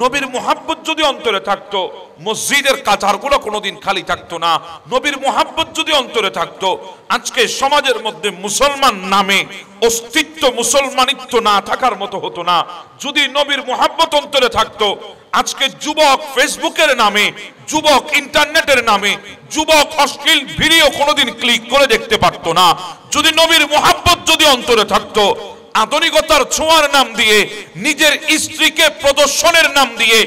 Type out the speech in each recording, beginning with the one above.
নবীর মুহাব্বত যদি অন্তরে থাকতো মসজিদের কাতারগুলো কোনোদিন খালি থাকতো না। নবীর মুহাব্বত যদি অন্তরে থাকতো আজকে সমাজের মধ্যে মুসলমান নামে অস্তিত্ব, মুসলমানিত্ব না থাকার মতো হতো না। যদি নবীর মুহাব্বত অন্তরে থাকতো আজকে যুবক ফেসবুকের নামে, যুবক ইন্টারনেটের নামে, যুবক অশ্লীল ভিডিও কোনোদিন ক্লিক করে দেখতে পারতো না। যদি নবীর মুহাব্বত যদি অন্তরে থাকতো আধুনিকতার ছোঁয়ার নাম দিয়ে, নিজের স্ত্রীকে প্রদর্শনের নাম দিয়ে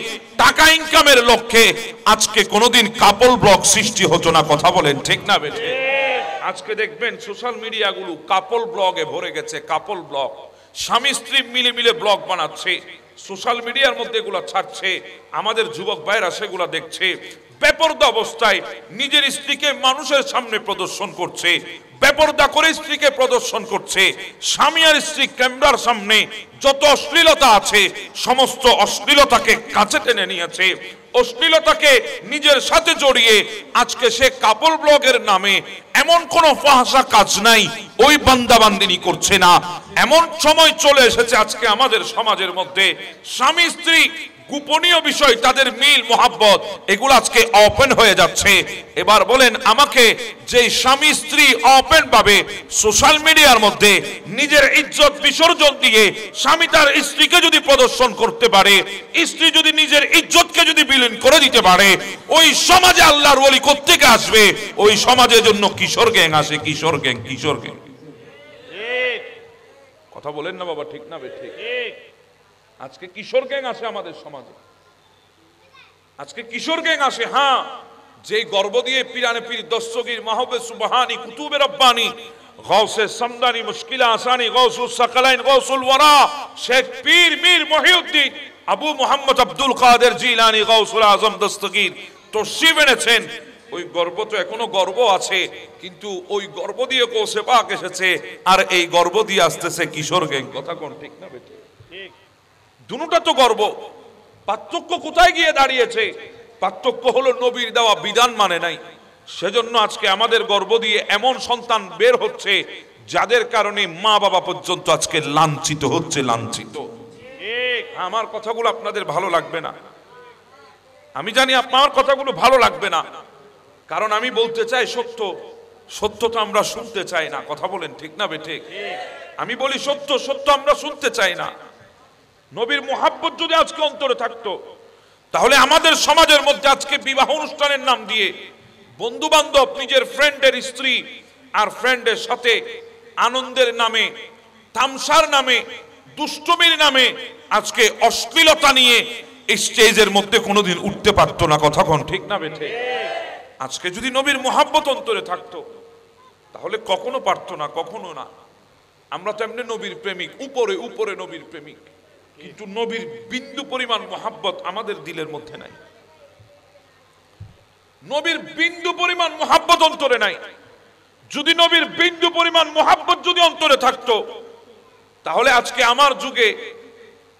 টাকা ইনকামের লক্ষ্যে আজকে কোনোদিন কাপল ব্লগ সৃষ্টি হতো না। কথা বলেন ঠিক না বেঠিক? আজকে দেখবেন সোশ্যাল মিডিয়াগুলো কাপল ব্লগে ভরে গেছে। কাপল ব্লগ, স্বামী স্ত্রী মিলে মিলে ব্লগ বানাচ্ছে, সোশ্যাল মিডিয়ার মধ্যে এগুলো ছাড়ছে, আমাদের যুবক ভাইরা সেগুলা দেখছে। বেপরদা অবস্থায় নিজের স্ত্রীকে মানুষের সামনে প্রদর্শন করছে, বেপরদা করে স্ত্রীকে প্রদর্শন করছে। স্বামী আর স্ত্রী ক্যামেরার সামনে যত অশ্লীলতা আছে সমস্ত অশ্লীলতাকে কাছে টেনে নিয়েছে, অশ্লীলতাকে নিজের সাথে জড়িয়ে আজকে সে কাপল ব্লগের নামে এমন কোন ফাহশা কাজ নাই ওই বান্দা বান্দিনী করছে না। এমন সময় চলে এসেছে আজকে আমাদের সমাজের মধ্যে স্বামী স্ত্রী গোপনীয় বিষয়, তাদের মিল মোহাব্বত, এগুলো আজকে ওপেন হয়ে যাচ্ছে। এবার বলেন আমাকে, যে স্বামী স্ত্রী ওপেন ভাবে সোশ্যাল মিডিয়ার মধ্যে নিজের ইজ্জত বিসর্জন দিয়ে স্বামী তার স্ত্রীকে যদি প্রদর্শন করতে পারে, স্ত্রী যদি নিজের ইজ্জতকে যদি বিলীন করে দিতে পারে, ওই সমাজে আল্লাহর ওলি কোত্থেকে আসবে? ওই সমাজের জন্য কিশোর গ্যাং আসে, কিশোর গ্যাং, কিশোর গ্যাং। কথা বলেন না বাবা, ঠিক না বেঠিক? আজকে কিশোর গ্যাং আসে আমাদের সমাজে, আজকে কিশোর গ্যাং আসে। হ্যাঁ, যে গর্ব দিয়ে পিরানে পীর দস্তগীর মাহবে সুবহানি কুতুবে রব্বানি গৌসে সমদানি মুশকিলা আসানি গৌসুল সাকালাইন গৌসুল ওয়ারা শেখ পীর মীর মহিউদ্দিন আবু মুহাম্মদ আব্দুল কাদের জিলানী গৌসুল আজম দস্তগীর তশরিফ এনেছেন। ওই গর্ব তো এখনো গর্ব আছে, কিন্তু ওই গর্ব দিয়ে কৌসে পাক এসেছে, আর এই গর্ব দিয়ে আসতেছে কিশোর গ্যাং। কথা কোন ঠিক না বেঠিক? দুটোটা তো গর্ব। পার্থক্য কোথায় গিয়ে দাঁড়িয়েছে? পার্থক্য হলো নবীর দেওয়া বিধান মানে নাই। সেজন্য আজকে আমাদের গর্ব দিয়ে এমন সন্তান বের হচ্ছে যাদের কারণে মা বাবা পর্যন্ত আজকে লাঞ্ছিত হচ্ছে, লাঞ্ছিত। আমার কথাগুলো আপনাদের ভালো লাগবে না, আমি জানি আপনার কথাগুলো ভালো লাগবে না, কারণ আমি বলতে চাই সত্য। সত্যটা আমরা শুনতে চাই না। কথা বলেন ঠিক না বেঠিক? আমি বলি সত্য, সত্য আমরা শুনতে চাই না। নবীর মুহাব্বত যদি আজকে অন্তরে থাকতো তাহলে আমাদের সমাজের মধ্যে আজকে বিবাহ অনুষ্ঠানের নাম দিয়ে বন্ধু বান্ধব নিজের ফ্রেন্ডের স্ত্রী আর ফ্রেন্ডের সাথে আনন্দের নামে, তামসার নামে, দুষ্টমির নামে আজকে অশ্লীলতা নিয়ে স্টেজের মধ্যে কোনোদিন উঠতে পারতো না। কথা কোন ঠিক না বেঠিক? আজকে যদি নবীর মুহাব্বত অন্তরে থাকতো তাহলে কখনো পারতো না, কখনো না। আমরা তো এমনি নবীর প্রেমিক, উপরে উপরে নবীর প্রেমিক, কিন্তু নবীর বিন্দু পরিমাণ মুহাব্বত আমাদের দিলের মধ্যে নাই। নবীর বিন্দু পরিমাণ মুহাব্বত অন্তরে নাই। যদি নবীর বিন্দু পরিমাণ মুহাব্বত যদি অন্তরে থাকতো তাহলে আজকে আমার যুগে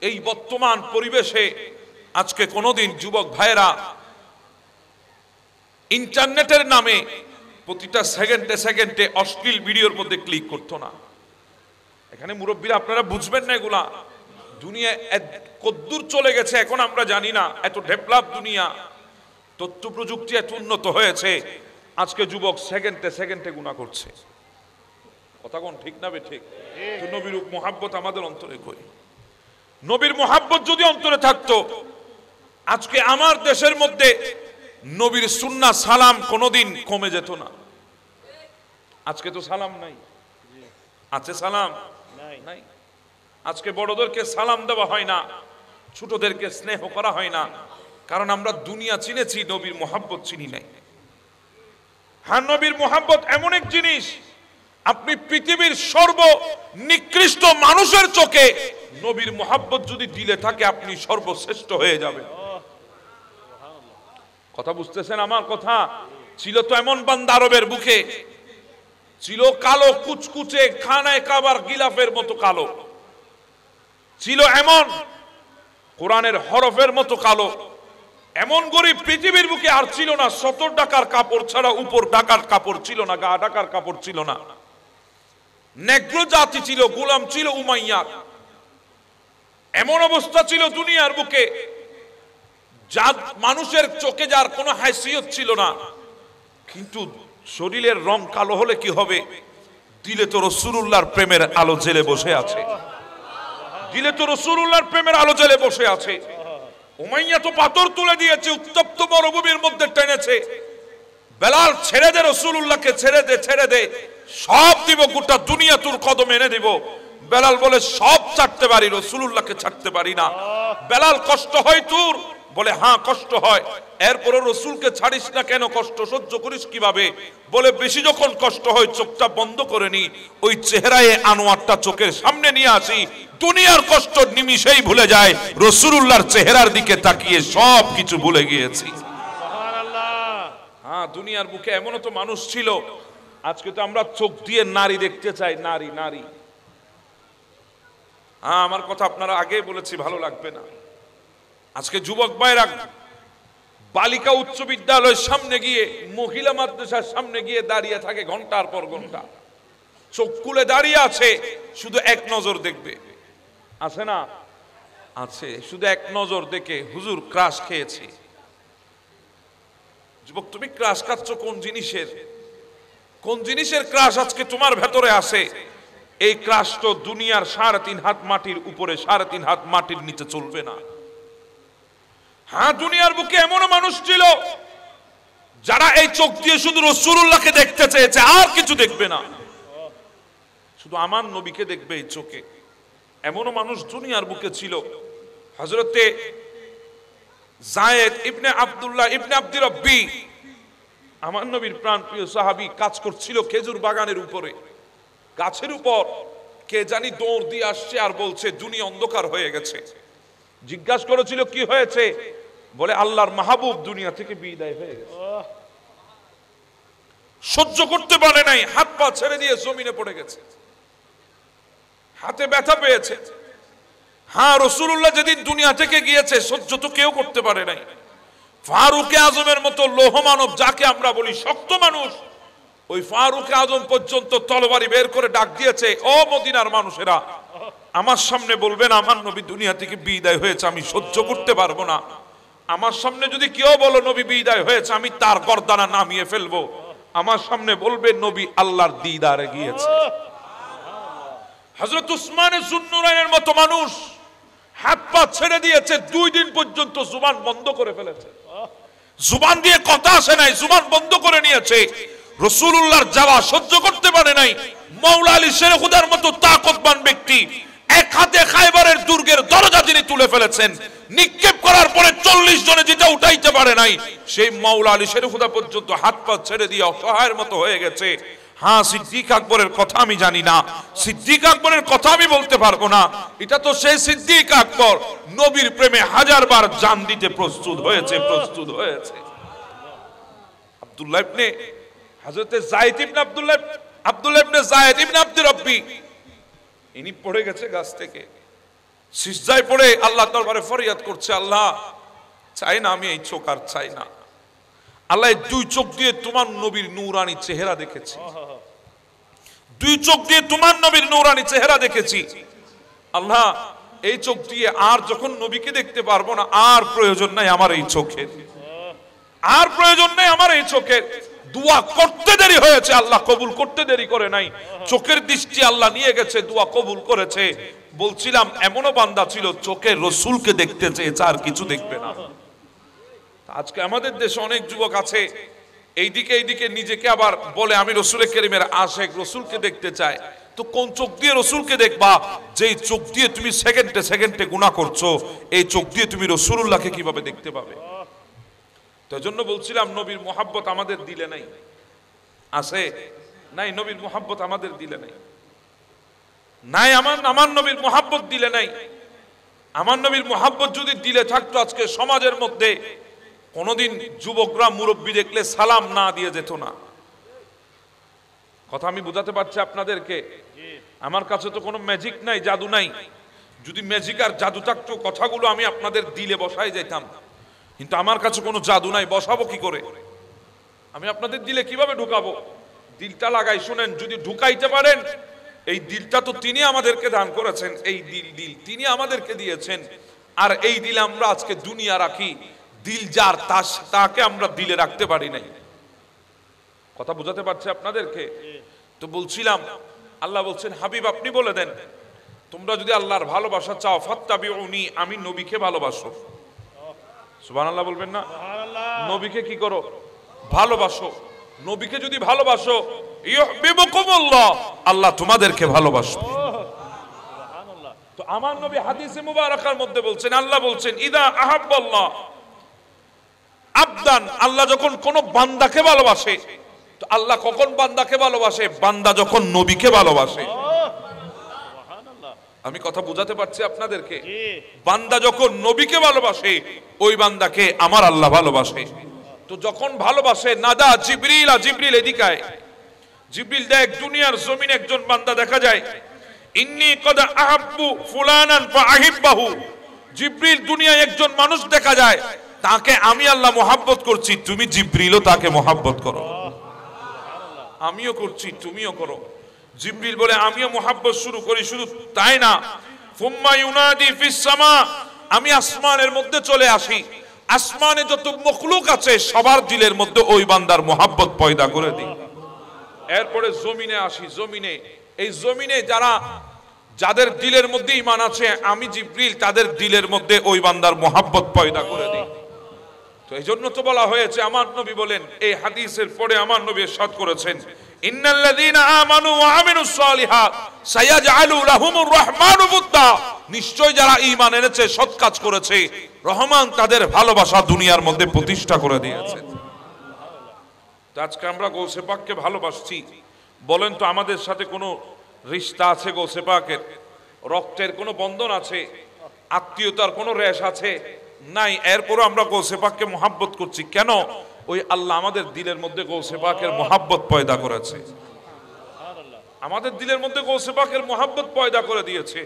এই বর্তমান পরিবেশে আজকে কোনোদিন যুবক ভাইরা ইন্টারনেটের নামে প্রতিটা সেকেন্ডে সেকেন্ডে অশ্লীল ভিডিওর মধ্যে ক্লিক করতো না। এখানে মুরব্বীরা আপনারা বুঝবেন না, এগুলা দুনিয়া কদ্দূর চলে গেছে এখন আমরা জানি না। এত ডেভেলপ দুনিয়া, তথ্য প্রযুক্তি এত উন্নত হয়েছে, আজকে যুবক সেকেন্ডে সেকেন্ডে গুনাহ করছে। কথা কোন ঠিক না বেঠিক? তো নবীর মুহাব্বত আমাদের অন্তরে কই? নবীর মুহাব্বত যদি অন্তরে থাকতো আজকে আমার দেশের মধ্যে নবীর সুন্নাহ সালাম কোনোদিন কমে যেত না। আজকে তো সালাম নাই, আছে সালাম নাই। আজকে বড়দেরকে সালাম দেওয়া হয় না, ছোটদেরকে স্নেহ করা হয় না, কারণ আমরা দুনিয়া চিনেছি, নবীর মুহাব্বত চিনি নাই। হ্যাঁ, নবীর মুহাব্বত এমন এক জিনিস, আপনি পৃথিবীর সর্বনিকৃষ্ট মানুষের চোখে নবীর মুহাব্বত যদি দিলে থাকে আপনি সর্বশ্রেষ্ঠ হয়ে যাবেন। কথা বুঝতেছেন আমার কথা? ছিল তো এমন বান্দা আরবের বুকে, ছিল কালো কুচকুচে খানায় কাবার গিলাফের মতো কালো, ছিল এমন কোরআনের হরফের মতো কালো, এমন গরিব পৃথিবীর বুকে আর ছিল না। 70 টাকার কাপড় ছাড়া উপর ঢাকার কাপড় ছিল না, গা ঢাকার কাপড় ছিল না। নেগ্রো জাতি ছিল, গোলাম ছিল উমাইয়ার। এমন অবস্থা ছিল দুনিয়ার বুকে। যা মানুষের চোখে যার কোনো হাইসিয়ত ছিল না, কিন্তু শরীরের রং কালো হলে কি হবে, দিলে তো রাসূলুল্লাহর প্রেমের আলো জ্বেলে বসে আছে, দিলে তো রাসূলুল্লাহর প্রেমের আলো জ্বেলে বসে আছে। উমাইয়া তো পাথর তুলে দিয়েছে, উত্তপ্ত মরুভূমির মধ্যে টেনেছে। বেলাল ছেড়ে দে, রাসূলুল্লাহকে ছেড়ে দে, ছেড়ে দে, সব দিব, গোটা দুনিয়া তোর কদমে এনে দিব। বেলাল বলে সব ছাড়তে পারি, রাসূলুল্লাহকে ছাড়তে পারি না। বেলাল কষ্ট হয় তোর? বলে হ্যাঁ কষ্ট হয়। এরপরে রসুলকে ছাড়িস না কেন, কষ্ট সহ্য করিস কিভাবে? বলে বেশি যখন কষ্ট হয় চোখটা বন্ধ করে নি, ওই চেহারায় আনোয়ারটা চোখের সামনে নিয়ে আসি, দুনিয়ার কষ্ট নিমিষেই ভুলে যায়, রাসূলুল্লাহর চেহারার দিকে তাকিয়ে সব কিছু ভুলে গিয়েছি। হ্যাঁ, দুনিয়ার বুকে এমনও তো মানুষ ছিল, আজকে তো আমরা চোখ দিয়ে নারী দেখতে চাই, নারী নারী। হ্যাঁ, আমার কথা আপনারা আগে বলেছি, ভালো লাগবে না। আজকে যুবক ভাইরা বালিকা উচ্চ বিদ্যালয়ের সামনে গিয়ে, মহিলা মাদ্রাসার সামনে গিয়ে দাঁড়িয়ে থাকে ঘন্টার পর ঘন্টা, চোখ খুলে দাঁড়িয়ে আছে, শুধু এক নজর দেখবে। আছে না? আছে, শুধু এক নজর দেখে হুজুর ক্রাশ খেয়েছি। যুবক, তুমি ক্রাশ খাচ্ছ কোন জিনিসের? কোন জিনিসের ক্রাশ আজকে তোমার ভেতরে আছে? এই ক্রাশ তো দুনিয়ার 3.5 হাত মাটির উপরে, 3.5 হাত মাটির নিচে চলবে না। হ্যাঁ, দুনিয়ার বুকে এমনও মানুষ ছিল যারা এই চোখ দিয়ে শুধু রাসূলুল্লাহকে দেখতে চেয়েছে, আর কিছু দেখবে না, শুধু আমার নবীকে দেখবে এই চোখে। এমনও মানুষ দুনিয়ার বুকে ছিল। হযরতে যায়েদ ইবনে আব্দুল্লাহ ইবনে আব্দি রব্বি, আমার নবীর প্রাণপ্রিয় সাহাবী, কাজ করছিল খেজুর বাগানের উপরে। গাছের উপর কে জানি দৌড় দিয়ে আসছে আর বলছে দুনিয়া অন্ধকার হয়ে গেছে। জিজ্ঞাসা করেছিল কি হয়েছে? বলে আল্লাহর মাহবুব দুনিয়া থেকে বিদায় হয়ে গেছে। সহ্য করতে পারে নাই, হাত পা ছেড়ে দিয়ে জমিনে পড়ে গেছে, হাতে ব্যথা পেয়েছে। হ্যাঁ, রাসূলুল্লাহ যেদিন দুনিয়া থেকে গিয়েছে সহ্য তো কেউ করতে পারে নাই। ফারুকে আজমের মতো লৌহ মানব, যাকে আমরা বলি শক্ত মানুষ, ওই ফারুকে আজম পর্যন্ত তরবারি বের করে ডাক দিয়েছে, ও মদিনার মানুষেরা, আমার সামনে বলবেন আমার নবী দুনিয়া থেকে বিদায় হয়েছে, আমি সহ্য করতে পারবো না। আমার সামনে যদি কেউ বলো নবী বিদায় হয়েছে, আমি তার গর্দানা নামিয়ে ফেলবো। আমার সামনে বলবে নবী আল্লাহর দিদারে গিয়েছে। হযরত উসমানে যুন্নুরাইনের মতো মানুষ হাত পা ছেড়ে দিয়েছে, 2 দিন পর্যন্ত জুবান বন্ধ করে ফেলেছে, জুবান দিয়ে কথা আসে নাই, জুবান বন্ধ করে নিয়েছে। রাসূলুল্লাহর যাওয়া সহ্য করতে পারে নাই। মাওলা আলী শেরে খুদার মতো তাকতবান ব্যক্তি, এক হাতে খায়বারের দুর্গের দরজা যিনি তুলে ফেলেছেন, নিক্ষেপ করার পরে 40 জনে যেটা উঠাইতে পারে নাই, সেই মাওলা আলী শেরে খুদা পর্যন্ত হাত পা ছেড়ে দিয়ে অসহায়ের মতো হয়ে গেছে। হ্যাঁ, সিদ্দিক আকবরের কথা আমি জানি না, সিদ্দিক আকবরের কথা আমি বলতে পারবো না। এটা তো সেই সিদ্দিক আকবর নবীর প্রেমে 1000 বার জান দিতে প্রস্তুত হয়েছে, প্রস্তুত হয়েছে। আব্দুল্লাহ ইবনে হযরতে যায়েদ ইবনে আব্দুল্লাহ ইবনে যায়েদ ইবনে আব্দি রব্বি, ইনি পড়ে গেছে গাছ থেকে, সিজদায় পড়ে আল্লাহ দরবারে ফরিয়াদ করছে, আল্লাহ চাই না আমি এই চোখ আর চাই না। আল্লাহ, 2 চোখ দিয়ে তোমার নবীর নূরানি চেহারা দেখেছি, 2 চোখ দিয়ে তোমার নবীর নূরানি চেহারা দেখেছি। আল্লাহ, এই চোখ দিয়ে আর যখন নবীকে দেখতে পারবো না, আর প্রয়োজন নাই আমার এই চোখের, আর প্রয়োজন নাই আমার এই চোখের। দোয়া করতে দেরি হয়েছে, আল্লাহ কবুল করতে দেরি করে নাই। চোখের দৃষ্টি আল্লাহ নিয়ে গেছে, দোয়া কবুল করেছে। বলছিলাম এমনও বান্দা ছিল চোখে রসুলকে দেখতে চেয়েছে, আর কিছু দেখবে না। আজকে আমাদের দেশে অনেক যুবক আছে এইদিকে নিজেকে আবার বলে আমি রসুলের কারীমের আশিক, রসুলকে দেখতে চায়। তো কোন চোখ দিয়ে রসুলকে দেখবা? যেই চোখ দিয়ে তুমি সেকেন্ডে সেকেন্ডে গুনাহ করছো, এই চোখ দিয়ে তুমি রাসূলুল্লাহকে কিভাবে দেখতে পাবে? তো জন্য বলছিলাম নবীর মোহাব্বত আমাদের দিলে নাই, আছে নাই? নবীর মোহাব্বত আমাদের দিলে নাই, নাই আমার নবীর মোহাব্বত দিলে নাই। আমার নবীর মোহাব্বত যদি দিলে থাকতো, আজকে সমাজের মধ্যে কোনদিন যুবকরা মুরব্বী দেখলে সালাম না দিয়ে যেত না। কথা আমি বুঝাতে পারছি আপনাদেরকে? আমার কাছে তো কোনো ম্যাজিক নাই, জাদু নাই। যদি ম্যাজিক আর জাদু থাকতো, কথাগুলো আমি আপনাদের দিলে বসাই যেতাম, কিন্তু আমার কাছে কোনো জাদু নাই, বসাবো কি করে? আমি আপনাদের দিলে কিভাবে ঢুকাবো? দিলটা লাগাই শুনেন, যদি ঢুকাইতে পারেন, এই দিলটা তো তিনি আমাদেরকে দান করেছেন, এই দিল তিনি আমাদেরকে দিয়েছেন। আর এই দিলে আমরা আজকে দুনিয়া রাখি, দিল যার তাকে আমরা দিলে রাখতে পারি নাই। কথা বুঝাতে পারছি আপনাদেরকে? তো বলছিলাম আল্লাহ বলছেন হাবিব আপনি বলে দেন তোমরা যদি আল্লাহর ভালোবাসা চাও ফাত্তাবিউনি, আমি নবীকে ভালোবাসো। সুবহানাল্লাহ বলবেন না? নবীকে কি করো? ভালোবাসো। নবীকে যদি ভালোবাসো ইউহিব্বুকুমুল্লাহ, আল্লাহ তোমাদেরকে ভালোবাসবে। তো আমার নবী হাদিসে মুবারাকার মধ্যে বলছেন, আল্লাহ বলছেন ইদা আহাব্বাল্লাহ আবদান, আল্লাহ যখন কোন বান্দাকে ভালোবাসে, তো আল্লাহ কখন বান্দাকে ভালোবাসে? বান্দা যখন নবীকে ভালোবাসে। আমি কথা বুঝাতে পারছি আপনাদেরকে? বান্দা যখন নবীকে ভালোবাসে ওই বান্দাকে আমার আল্লাহ ভালোবাসে। তো যখন ভালোবাসে নাদা জিবরিল, জিবরিল এদিকায়। জিবরিল দেখ দুনিয়ার জমিনে একজন বান্দা দেখা যায় ইন্নী কদ আহাব্বু ফুলানান ফাআহিব্বাহু, জিবরিল দুনিয়ায় একজন মানুষ দেখা যায় তাকে আমি আল্লাহ মোহাব্বত করছি, তুমি জিবরিলও তাকে মোহাব্বত করো। আমিও করছি তুমিও করো। জিবরিল বলে আমিও মোহাব্বত শুরু করি, শুধু তাই না ফুম্মা ইউনাদি ফিস সামা, আমি আসমানের মধ্যে চলে আসি, আসমানে যত মখলুক আছে সবার দিলের মধ্যে ওই বান্দার মোহাব্বত পয়দা করে দিই। এরপরে জমিনে আসি, জমিনে এই জমিনে যাদের দিলের মধ্যে ঈমান আছে আমি জিবরিল তাদের দিলের মধ্যে ওই বান্দার মোহাব্বত পয়দা করে দিই। তো এই জন্য তো বলা হয়েছে, আমার নবী বলেন এই হাদিসের পরে আমার নবী ইরশাদ করেছেন ইন্নাল্লাযীনা আমানু ওয়া আমিলুস সালিহাত সায়াজআলু লাহুমুর রাহমানু বুদ্দা, নিশ্চয় যারা ঈমান এনেছে সৎ কাজ করেছে রহমান তাদের ভালোবাসা দুনিয়ার মধ্যে প্রতিষ্ঠা করে দিয়েছে। তো আজকে আমরা গৌসে পাককে ভালোবাসছি, বলেন তো আমাদের সাথে কোনো রিশতা আছে গৌসে পাকের? রক্তের কোনো বন্ধন আছে? আত্মীয়তার কোনো রেশ আছে? নাই। এরপরও আমরা গৌসে পাককে মোহাব্বত করছি কেন? ওই আল্লাহ আমাদের দিলের মধ্যে গৌসে পাকের মোহাব্বত পয়দা করেছে, আমাদের দিলের মধ্যে গৌসে পাকের মোহাব্বত পয়দা করে দিয়েছে।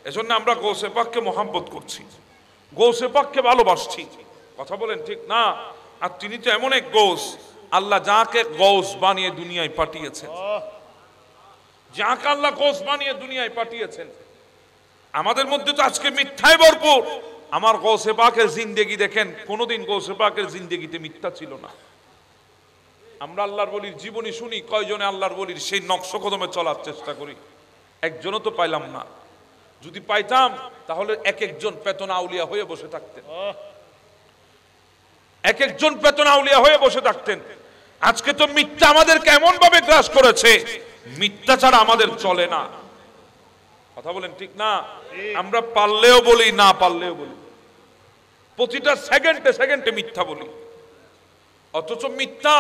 এজন্য আমরা গৌসে পাককে মোহাব্বত করছি, গৌসে পাককে ভালোবাসছি। কথা বলেন ঠিক না? আর তিনি তো এমন এক গৌস, আল্লাহ যাকে গৌস বানিয়ে দুনিয়ায় পাঠিয়েছেন, যাকে আল্লাহ গৌস বানিয়ে দুনিয়ায় পাঠিয়েছেন। আমাদের মধ্যে তো আজকে মিথ্যায় ভরপুর। আমার গৌসে পাকের জিন্দেগি দেখেন, কোনোদিন গৌসে পাকের জিন্দেগিতে মিথ্যা ছিল না। আমরা আল্লাহর ওলির জীবনী শুনি, কয়জনে আল্লাহর ওলির সেই নকশ কদমে চলার চেষ্টা করি? একজনও তো পাইলাম না। যদি পাইতাম তাহলে এক একজন পেতনা আউলিয়া হয়ে বসে থাকতেন, এক একজন পেতনা আউলিয়া হয়ে বসে থাকতেন। আজকে তো মিথ্যা আমাদের কেমন ভাবে গ্রাস করেছে, মিথ্যা ছাড়া আমাদের চলে না। কথা বলেন ঠিক না? আমরা পারলেও বলি, না পারলেও বলি, প্রতিটা সেকেন্ডে সেকেন্ডে মিথ্যা বলি। অথচ মিথ্যা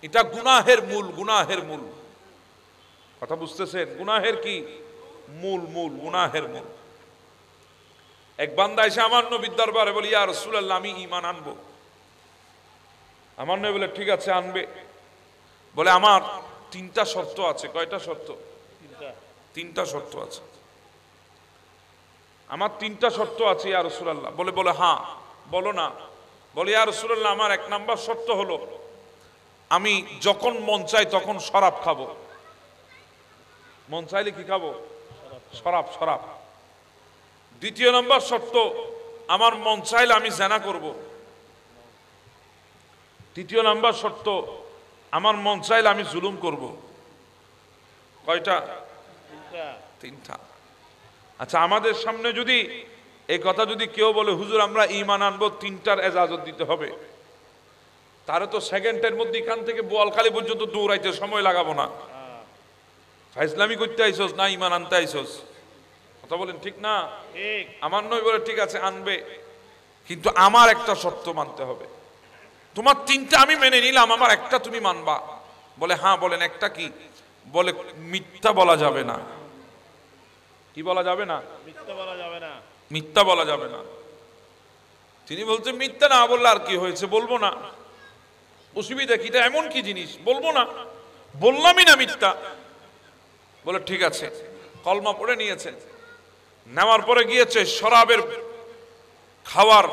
এটা গুনাহের মূল, গুনাহের মূল। কথা বুঝতেছেন? গুনাহের কি মূল? মূল গুনাহের মূল। এক বান্দা এসে আমার নবীর দরবারে বলি ইয়া রাসূলুল্লাহ আমি ঈমান আনবো। আমার নবী বলে ঠিক আছে আনবে। বলে আমার তিনটা শর্ত আছে। কয়টা শর্ত? তিনটা শর্ত আছে। আমার তিনটা শর্ত আছে ইয়া রাসূলুল্লাহ। বলে হ্যাঁ বলো না। বলে ইয়া রাসূলুল্লাহ আমার এক নাম্বার শর্ত হলো আমি যখন মন চাই তখন শরাব খাবো। মন চাইলে কি খাবো? শরাব। শরাব। দ্বিতীয় নাম্বার শর্ত আমার মন চাইলে আমি জিনা করব। তৃতীয় নাম্বার শর্ত আমার মন চাইলে আমি জুলুম করব। কয়টা? তিনটা। আচ্ছা আমাদের সামনে যদি এই কথা যদি কেউ বলে হুজুর আমরা ঈমান আনবো, তিনটার এজাজত দিতে হবে, তারে তো সেকেন্ডের মধ্যে এখান থেকে বোয়ালখালী পর্যন্ত দৌড়াইতে সময় লাগাবো না। ফাইজলামি করতে আইসোস না ঈমান আনতে আইসোস? কথা বলেন ঠিক না? আমার নবী বলে ঠিক আছে আনবে, কিন্তু আমার একটা শর্ত মানতে হবে। তোমার তিনটা আমি মেনে নিলাম, আমার একটা তুমি মানবা। বলে হ্যাঁ। বলেন একটা কি? বলে মিথ্যা বলা যাবে না। কি বলা যাবে না? মিথ্যা বলা যাবে না। মিথ্যা বলা যাবে না। তিনি বলতে মিথ্যা না বললে আর কি হয়েছে, বলবো না, অসুবিধা কি? এটা এমন কি জিনিস, বলবো না, বললামই না মিথ্যা। বলে ঠিক আছে। কলমা পড়ে নিয়েছে, নেওয়ার পরে গিয়েছে শরাবের খাওয়ার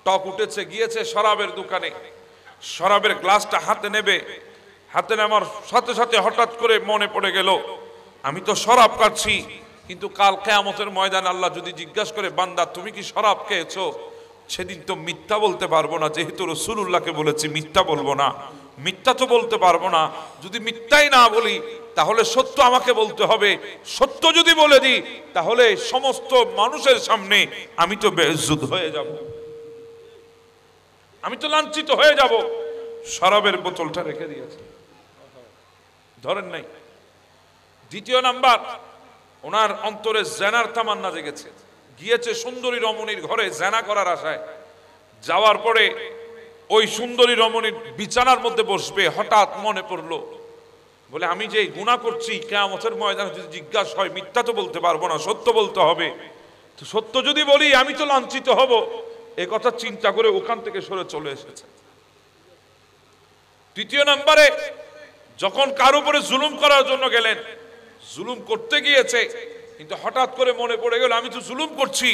টক উঠেছে, গিয়েছে শরাবের দোকানে, শরাবের গ্লাসটা হাতে নেবে। হাতে নেওয়ার সাথে সাথে হঠাৎ করে মনে পড়ে গেল আমি তো শরাব কাটছি, কিন্তু কাল কিয়ামতের ময়দানে আল্লাহ যদি জিজ্ঞাসা করে বান্দা তুমি কি শরাব খেয়েছো, সেদিন তো মিথ্যা বলতে পারবো না, যেহেতু রাসূলুল্লাহকে বলেছি মিথ্যা বলবো না। মিথ্যা তো বলতে পারবো না, যদি মিথ্যাই না বলি তাহলে সত্য আমাকে বলতে হবে। সত্য যদি বলে দিই তাহলে সমস্ত মানুষের সামনে আমি তো বেইজ্জত হয়ে যাব, আমি তো লাঞ্ছিত হয়ে যাব। শরাবের বোতলটা রেখে দিয়েছে, ধরেন নাই। দ্বিতীয় নাম্বার, ওনার অন্তরে জেনার তামান্না জেগেছে, গিয়েছে সুন্দরী রমণীর ঘরে জেনা করার আশায়। যাওয়ার পরে ওই সুন্দরী রমণীর বিছানার মধ্যে বসবে, হঠাৎ মনে পড়লো বলে আমি যে গুনাহ করছি, কিয়ামতের ময়দানে যদি জিজ্ঞাসা হয় মিথ্যা তো বলতে পারবো না, সত্য বলতে হবে। তো সত্য যদি বলি আমি তো লাঞ্ছিত হব, এই কথা চিন্তা করে ওখান থেকে সরে চলে এসেছে। তৃতীয় নম্বরে, যখন কার উপরে জুলুম করার জন্য গেলেন, জুলুম করতে গিয়েছে কিন্তু হঠাৎ করে মনে পড়ে গেল আমি তো জুলুম করছি,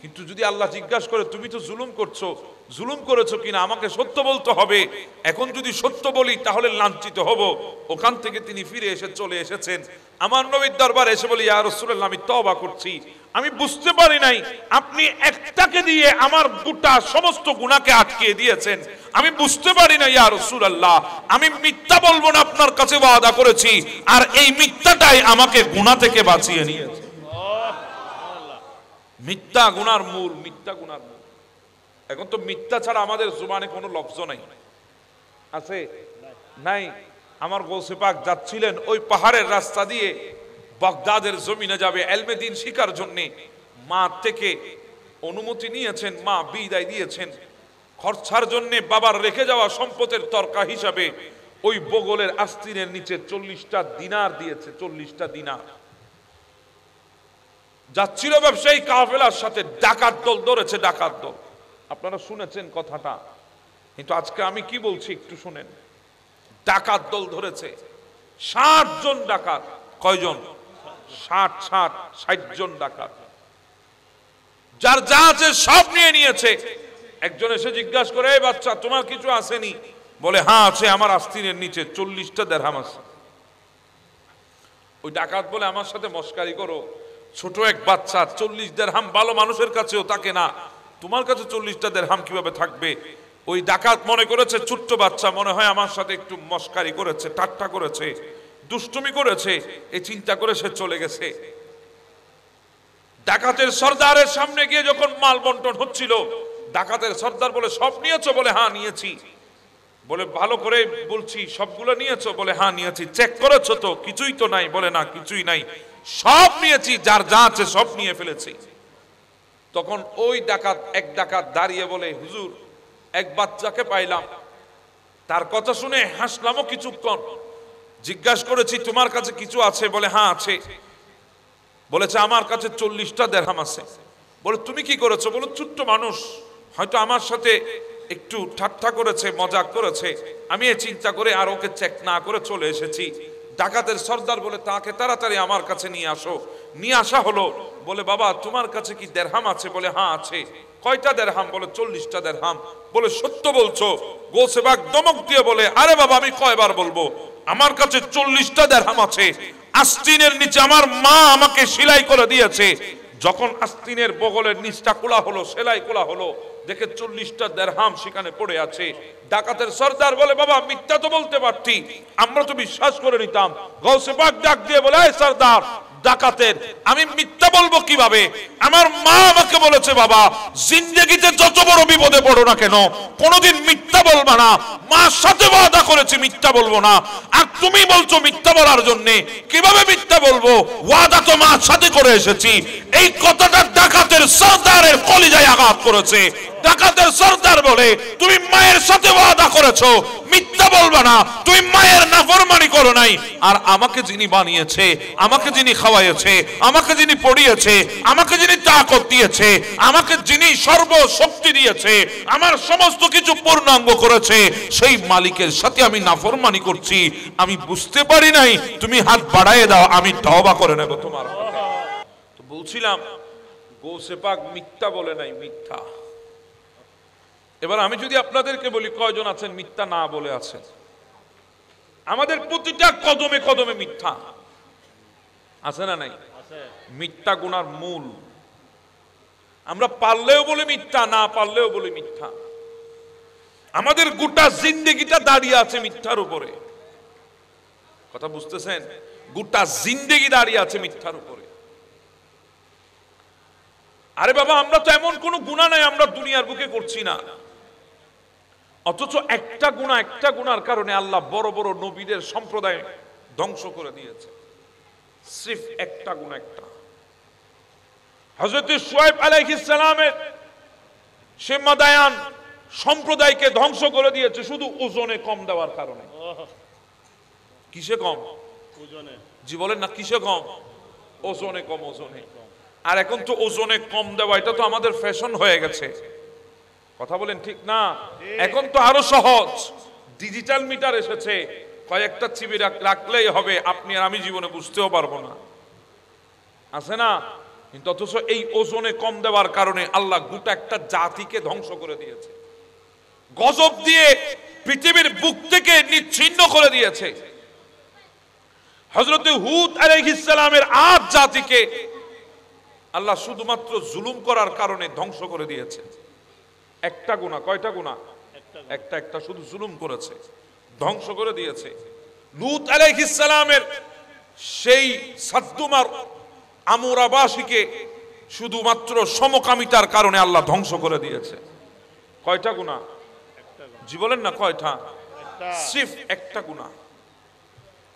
কিন্তু যদি আল্লাহ জিজ্ঞাসা করে তুমি তো জুলুম করছো, জুলুম করেছো কিনা আমাকে সত্য বলতে হবে। এখন যদি সত্য বলি তাহলে লাঞ্ছিত হব। ওখান থেকে তিনি ফিরে এসে চলে এসেছেন আমার নবীর দরবারে, এসে বলি ইয়া রাসূলুল্লাহ আমি তওবা করছি, আমি বুঝতে পারি নাই আপনি একটাকে দিয়ে আমার গোটা সমস্ত গুনাহকে আটকে দিয়েছেন, আমি বুঝতে পারি না ইয়া রাসূলুল্লাহ, আমি মিথ্যা বলবো না আপনার কাছে ওয়াদা করেছি, আর এই মিথ্যাটাই আমাকে গুনাহ থেকে বাঁচিয়ে নিয়েছে। মিথ্যা গুনার মূল, মিথ্যা গুনার মূল। এখন তো মিথ্যা ছাড়া আমাদের জুবানে কোনো লফজ নাই, আছে নাই। আমার গৌসে পাক যাচ্ছিলেন ওই পাহাড়ের রাস্তা দিয়ে, বাগদাদের জমিনে যাবে ইলমে দ্বীন শিখার জন্য। মা থেকে অনুমতি নিয়েছেন, মা বিদায় দিয়েছেন। খরচার জন্য বাবার রেখে যাওয়া সম্পদের তরকা হিসাবে ওই বগলের আস্তিনের নিচে 40টা দিনার দিয়েছে, 40টা দিনার। যাচ্ছিল ব্যবসায়ী কাফেলার সাথে, ডাকাত দল ধরেছে, ডাকাত দল। আপনারা শুনেছেন কথাটা, কিন্তু আজকে আমি কি বলছি একটু শুনেন। ডাকাত দল ধরেছে 60 জন ডাকাত। কয়জন? 60 জন ডাকাত। যার যা আছে সব নিয়ে নিয়েছে। একজন এসে জিজ্ঞাসা করে এই বাচ্চা তোমার কিছু আসেনি? বলে হ্যাঁ আছে, আমার আস্তিনের নিচে 40টা দিরহাম আছে। ওই ডাকাত বলে আমার সাথে মস্কারি করো, ছোট এক বাচ্চা 40 দিরহাম ভালো মানুষের কাছেও থাকে না, তোমার কাছে 40টা দিরহাম কিভাবে থাকবে? ওই ডাকাত মনে করেছে ছোট্ট বাচ্চা, মনে হয় আমার সাথে একটু মস্কারি করেছে, ঠাট্টা করেছে, দুষ্টুমি করেছে, এই চিন্তা করে সে চলে গেছে। ডাকাতের সর্দারের সামনে গিয়ে যখন মাল বন্টন হচ্ছিল, ডাকাতের সর্দার বলে সব নিয়েছো? বলে হ্যাঁ নিয়েছি। বলে ভালো করে বলছি সবগুলো নিয়েছো? বলে হ্যাঁ নিয়েছি। চেক করেছো তো? কিছুই তো নাই। বলে না কিছুই নাই, সব নিয়েছি, যার যা আছে সব নিয়ে ফেলেছি। তখন ওই ডাকাত, এক ডাকাত দাঁড়িয়ে বলে হুজুর এক বাচ্চাকে পাইলাম, তার কথা শুনে হাসলামও কিছুক্ষণ। জিজ্ঞাসা করেছি তোমার কাছে কিছু আছে? বলে হ্যাঁ আছে। বলেছে আমার কাছে 40টা দিরহাম আছে। বলে তুমি কি করেছো? বলে ছোট্ট মানুষ, হয়তো আমার সাথে একটু ঠাট্টা করেছে, মজাক করেছে, আমি এই চিন্তা করে আর ওকে চেক না করে চলে এসেছি। ডাকাতের সর্দার বলে তাকে তাড়াতাড়ি আমার কাছে নিয়ে আসো। নিয়ে আসা হলো। বলে বাবা তোমার কাছে কি দিরহাম আছে? বলে হ্যাঁ আছে। কয়টা দিরহাম? বলে 40টা দিরহাম। বলে সত্য বলছো? গৌসে পাক ধমক দিয়ে বলে আরে বাবা আমি কয়বার বলবো, আমার কাছে 40টা দিরহাম আছে। আস্তিনের নিচে আমার মা আমাকে সেলাই করে দিয়েছে। যখন আস্তিনের বগলের নিচটা খোলা হলো, সেলাই খোলা হলো, দেখে 40টা দিরহাম সেখানে পড়ে আছে। ডাকাতের সর্দার বলে বাবা মিথ্যা তো বলতে পারতি, আমরা তো বিশ্বাস করে নিতাম। গৌসে পাক ডাক দিয়ে বলে এই সর্দার ডাকাতের, আমি মিথ্যা বলবো কিভাবে? আমার মা আমাকে বলেছে বাবা জিন্দেগিতে যত বড় বিপদে পড়ো না কেন কোনোদিন মিথ্যা বলবা না, মার সাথে ওয়াদা করেছি মিথ্যা বলবো না, আর তুমি বলছো মিথ্যা বলার জন্য, কিভাবে মিথ্যা বলবো? ওয়াদা তো মার সাথে করে এসেছি। এই কথাটা ডাকাতের সর্দারের কলিজায় আঘাত করেছে। ডাকাতের সর্দার বলে তুমি মায়ের সাথে ওয়াদা করেছো, মিথ্যা বলবা না, তুমি মায়ের নাফরমানি করো নাই, আর আমাকে যিনি বানিয়েছে, আমাকে যিনি খাওয়াইছে, আমাকে যিনি পড়িয়েছে, আমাকে যিনি তাকত দিয়েছে, আমাকে যিনি সর্বশক্তি দিয়েছে, আমার সমস্ত কিছু পূর্ণাঙ্গ করেছে, সেই মালিকের সাথে আমি নাফরমানি করছি, আমি বুঝতে পারি নাই, তুমি হাত বাড়ায় দাও, আমি তওবা করে নেব তোমার। তো বলছিলাম গৌসে পাক মিথ্যা বলে নাই, মিথ্যা। এবার আমি যদি আপনাদেরকে বলি কয়জন আছেন মিথ্যা না বলে আছেন? আমাদের প্রতিটা কদমে কদমে মিথ্যা আছে না নাই? মিথ্যা গুনার মূল। আমরা পারলেও বলে মিথ্যা, না পারলেও বলে মিথ্যা। আমাদের গোটা জিন্দেগিটা দাঁড়িয়ে আছে মিথ্যার উপরে। কথা বুঝতেছেন? গোটা জিন্দেগি দাঁড়িয়ে আছে মিথ্যার উপরে। আরে বাবা, আমরা তো এমন কোন গুনাহ নাই আমরা দুনিয়ার বুকে করছি না, অথচ একটা গুনার কারণে আল্লাহ বড় বড় নবীদের সম্প্রদায় ধ্বংস করে দিয়েছে। সিফ একটা গুনাহ, একটা। হযরত শুআয়ব আলাইহিস সালামের সে মাদায়ান সম্প্রদায়কে ধ্বংস করে দিয়েছে শুধু ওজনে কম দেওয়ার কারণে। কিসে কম? ওজনে। জি বলেন না, কিসে কম? ওজনে কম, ওজনে। আর এখন তো ওজনে কম দেওয়া এটা তো আমাদের ফ্যাশন হয়ে গেছে। কথা বলেন ঠিক না? এখন তো আরো সহজ, ডিজিটাল মিটার এসেছে, কয়েকটা চিবি রাখলেই হবে, আপনি আর আমি জীবনে বুঝতেও পারবো না, আছে না? কিন্তু অথচ এই ওজনে কম দেওয়ার কারণে আল্লাহ গোটা একটা জাতিকে ধ্বংস করে দিয়েছে, গজব দিয়ে পৃথিবীর বুক থেকে নিচ্ছিন্ন করে দিয়েছে। হযরত হুদ আলাইহিস সালামের ৮ জাতিকে আল্লাহ শুধুমাত্র জুলুম করার কারণে ধ্বংস করে দিয়েছে। একটা গুনাহ, কয়টা গুনাহ? একটা, শুধু জুলুম করেছে, ধ্বংস করে দিয়েছে। লূত আলাইহিস সালামের সেই সাদুমার আমুরাবাসীকে শুধুমাত্র সমকামিতার কারণে আল্লাহ ধ্বংস করে দিয়েছে। কয়টা গুনাহ? জি বলেন না, কয়টা? সিফ একটা গুনাহ।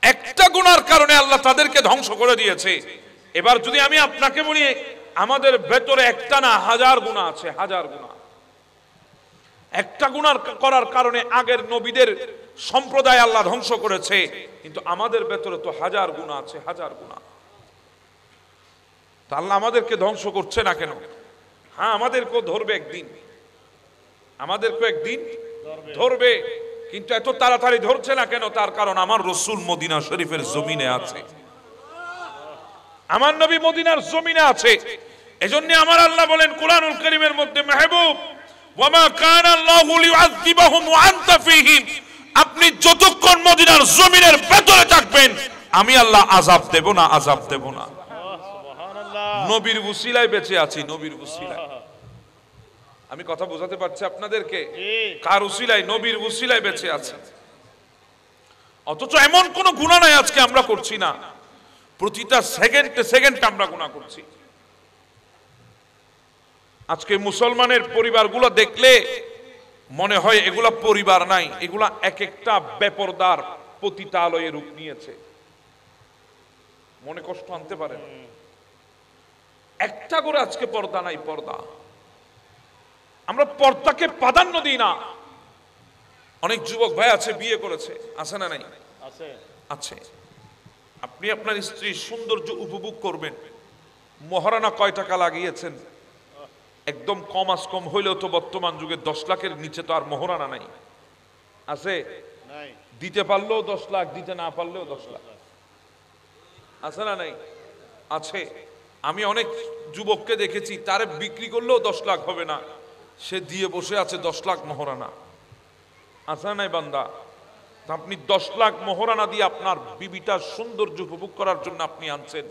একটা গুনার কারণে আল্লাহ তাদেরকে ধ্বংস করে দিয়েছে। এবার যদি আমি আপনাকে বলি, আমাদের ভেতরে একটা না হাজার গুনাহ আছে, হাজার গুনাহ। একটা গুনাহ করার কারণে আগের নবীদের সম্প্রদায় আল্লাহ ধ্বংস করেছে, কিন্তু আমাদের ভেতরে তো হাজার গুনাহ আছে, হাজার গুনাহ। তা আল্লাহ আমাদেরকে ধ্বংস করছে না কেন? হ্যাঁ, আমাদেরকেও ধরবে একদিন, আমাদেরকেও একদিন ধরবে, কিন্তু এত তাড়াতাড়ি ধরছে না কেন? তার কারণ আমার রাসূল মদিনা শরীফের জমিনে আছে, আমার নবী মদিনার জমিনে আছে। এজন্য আমার আল্লাহ বলেন কুরআনুল কারীমের মধ্যে, মাহবুব ওয়ামা কানা আল্লাহু লিউআযিবাহুম ওয়া আনতা ফীহিম, আপনি যতক্ষণ মদিনার জমিনের ভেতরে থাকবেন আমি আল্লাহ আযাব দেব না, আযাব দেব না। সুবহানাল্লাহ। নবীর উসিলায় বেঁচে আছি, নবীর উসিলায়। আমি কথা বোঝাতে পারছি আপনাদেরকে? কার উসিলায়? নবীর উসিলায় বেঁচে আছে। অথচ এমন কোন গুনাহ নাই আজকে আমরা করছি না, প্রতিটা সেকেন্ডে সেকেন্ডে আমরা গুনাহ করছি। আজকে মুসলমানের পরিবারগুলো দেখলে মনে হয় এগুলা পরিবার নাই, এগুলা এক একটা বেপরদার পতিতালয়ে রূপ নিয়েছে। মনে কষ্ট আনতে পারেন? একটা করে আজকে পর্দা নাই, পর্দা। আমরা পর্দাকে প্রাধান্য দিই না। অনেক যুবক ভাই আছে, বিয়ে করেছে, আছে না নাই? আছে, আছে। আপনি আপনার স্ত্রীর সৌন্দর্য উপভোগ করবেন, মহারানা কয় টাকা লাগিয়েছেন? একদম কম আজ কম হইলেও তো বর্তমান যুগে 10 লাখের নিচে তো আর মহারানা নাই, আছে? দিতে পারলেও 10 লাখ, দিতে না পারলেও 10 লাখ, আছে না নাই? আছে। আমি অনেক যুবককে দেখেছি, তারে বিক্রি করলেও 10 লাখ হবে না, সে দিয়ে বসে আছে 10 লাখ মহারানা, আছে না নাই বান্দা? আপনি 10 লাখ মহারানা দিয়ে আপনার বিবিটার সৌন্দর্য উপভোগ করার জন্য আপনি আনছেন,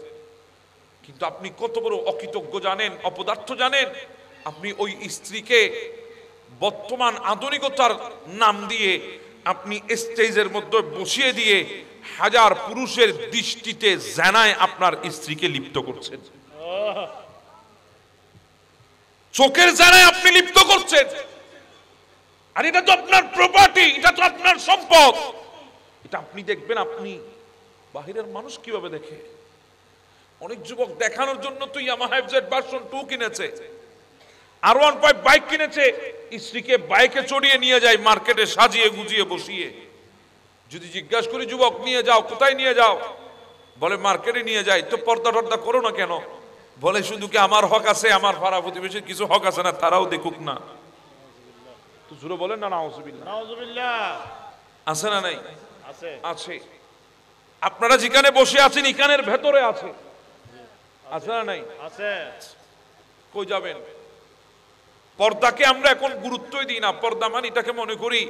কিন্তু আপনি কত বড় অকৃতজ্ঞ জানেন, অপদার্থ জানেন? আপনি ওই স্ত্রীকে বর্তমান আধুনিকতার নাম দিয়ে আপনি স্টেজের মধ্যে বসিয়ে দিয়ে হাজার পুরুষের দৃষ্টিতে জানায় আপনার স্ত্রীকে লিপ্ত করছেন, চোখের জানায় আপনি লিপ্ত করছেন। আর এটা তো আপনার প্রপার্টি, এটা তো আপনার সম্পদ, এটা আপনি দেখবেন। আপনি বাহিরের মানুষ কিভাবে দেখে? অনেক যুবক দেখানোর জন্য তো ইয়ামাহা এফজেড ভার্সন 2 কিনেছে, R15 বাইক কিনেছে, স্ত্রীকে বাইকে চড়িয়ে নিয়ে যায় মার্কেটে সাজিয়ে গুজিয়ে বসিয়ে। যদি জিজ্ঞাসা করি যুবক নিয়ে যাও, কোথায় নিয়ে যাও? বলে মার্কেটে নিয়ে যাই। তো পর্দা টর্দা করো না কেন? বলে শুধু কি আমার হক আছে, আমার পাড়া প্রতিবেশীর কিছু হক আছে না, তারাও দেখুক না। তো জুড়ে বলেন না নাউজুবিল্লাহ, নাউজুবিল্লাহ। আছে না নাই? আছে, আছে। আপনারা যেখানে বসে আছেন এখানের ভেতরে আছে, আছে না নাই? আছে। কই যাবেন? পর্দাকে আমরা এখন গুরুত্বই দিই না। পর্দা মানে এটাকে মনে করি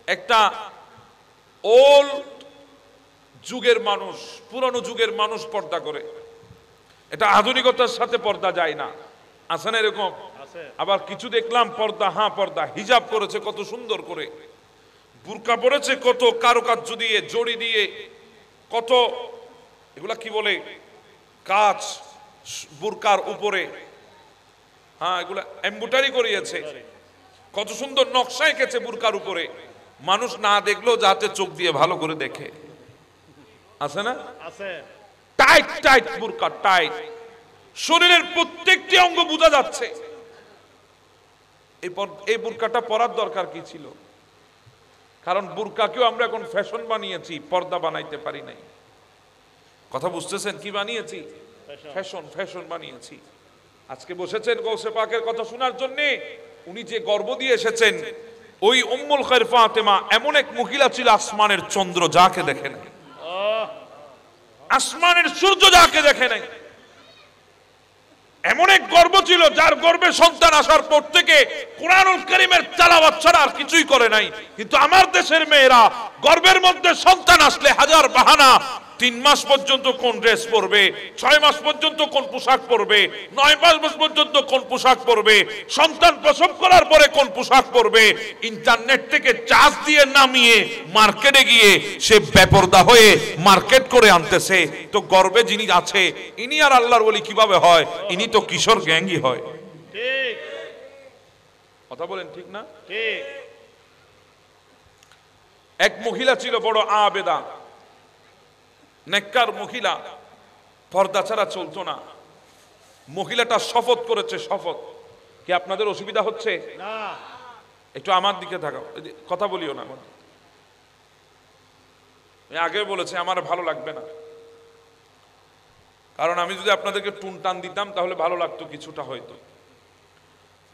একটা ওল্ড যুগের মানুষ, পুরনো যুগের মানুষ পর্দা করে, এটা আধুনিকতার সাথে পর্দা যায় না। আছে না এরকম? আবার কিছু দেখলাম পর্দা, হ্যাঁ পর্দা, হিজাব করেছে কত সুন্দর করে, বুরকা পরেছে কত কারুকার্য দিয়ে, জড়ি দিয়ে, কত এগুলা কি বলে কাজ বুরকার উপরে, হ্যাঁ এগুলা এমব্রয়ডারি করিয়েছে, কত সুন্দর নকশা এঁকেছে বুরকার উপরে, মানুষ না দেখলেও যাতে চোখ দিয়ে ভালো করে দেখে। আছে না? আছে। টাইট টাইট বুরকা, টাইট, শরীরের প্রত্যেকটি অঙ্গ বোঝা যাচ্ছে। এই বুরকাটা পরার দরকার কি ছিল? কারণ বুরকাকেও আমরা এখন ফ্যাশন বানিয়েছি, পর্দা বানাইতে পারি নাই। কথা বুঝতেছেন? কি বানিয়েছি? ফ্যাশন, ফ্যাশন বানিয়েছি। আজকে বসেছেন গৌসে পাকের কথা শোনার জন্য। উনি যে গর্ব দিয়ে এসেছেন, ওই উম্মুল খায়র ফাতেমা এমন এক মহিলা ছিল, আসমানের চন্দ্র যাকে দেখে নাই, আসমানের সূর্য যাকে দেখে নাই, এমন এক গর্ব ছিল যার গর্বে সন্তান আসার পর থেকে কুরআনুল কারীমের তেলাওয়াত ছাড়া আর কিছুই করে নাই। কিন্তু আমার দেশের মেয়েরা গর্বের মধ্যে সন্তান আসলে হাজার বাহানা, 3 মাস পর্যন্ত কোন ড্রেস পরবে, 6 মাস পর্যন্ত কোন পোশাক পরবে, 9 মাস পর্যন্ত কোন পোশাক পরবে, সন্তান প্রসব করার পরে কোন পোশাক পরবে, ইন্টারনেট থেকে চার্জ দিয়ে নামিয়ে মার্কেটে গিয়ে সে বেপরদা হয়ে মার্কেট করে আনতেছে। তো গর্বে যিনি আছে ইনি আর আল্লাহর ওলি কিভাবে হয়? ইনি তো কিশোর গ্যাঙ্গই হয়। ঠিক কথা বলেন, ঠিক না? ঠিক। এক মহিলা ছিল বড় আবেদা, নেককার মহিলা, পর্দা ছাড়া চলতো না। মহিলাটা শপথ করেছে, শপথ। কি আপনাদের অসুবিধা হচ্ছে? না, একটু আমার দিকে তাকাও, কথা বলিও না। আমার আগে বলেছে আমার ভালো লাগবে না, কারণ আমি যদি আপনাদেরকে টুনটান দিতাম তাহলে ভালো লাগতো কিছুটা, হয়তো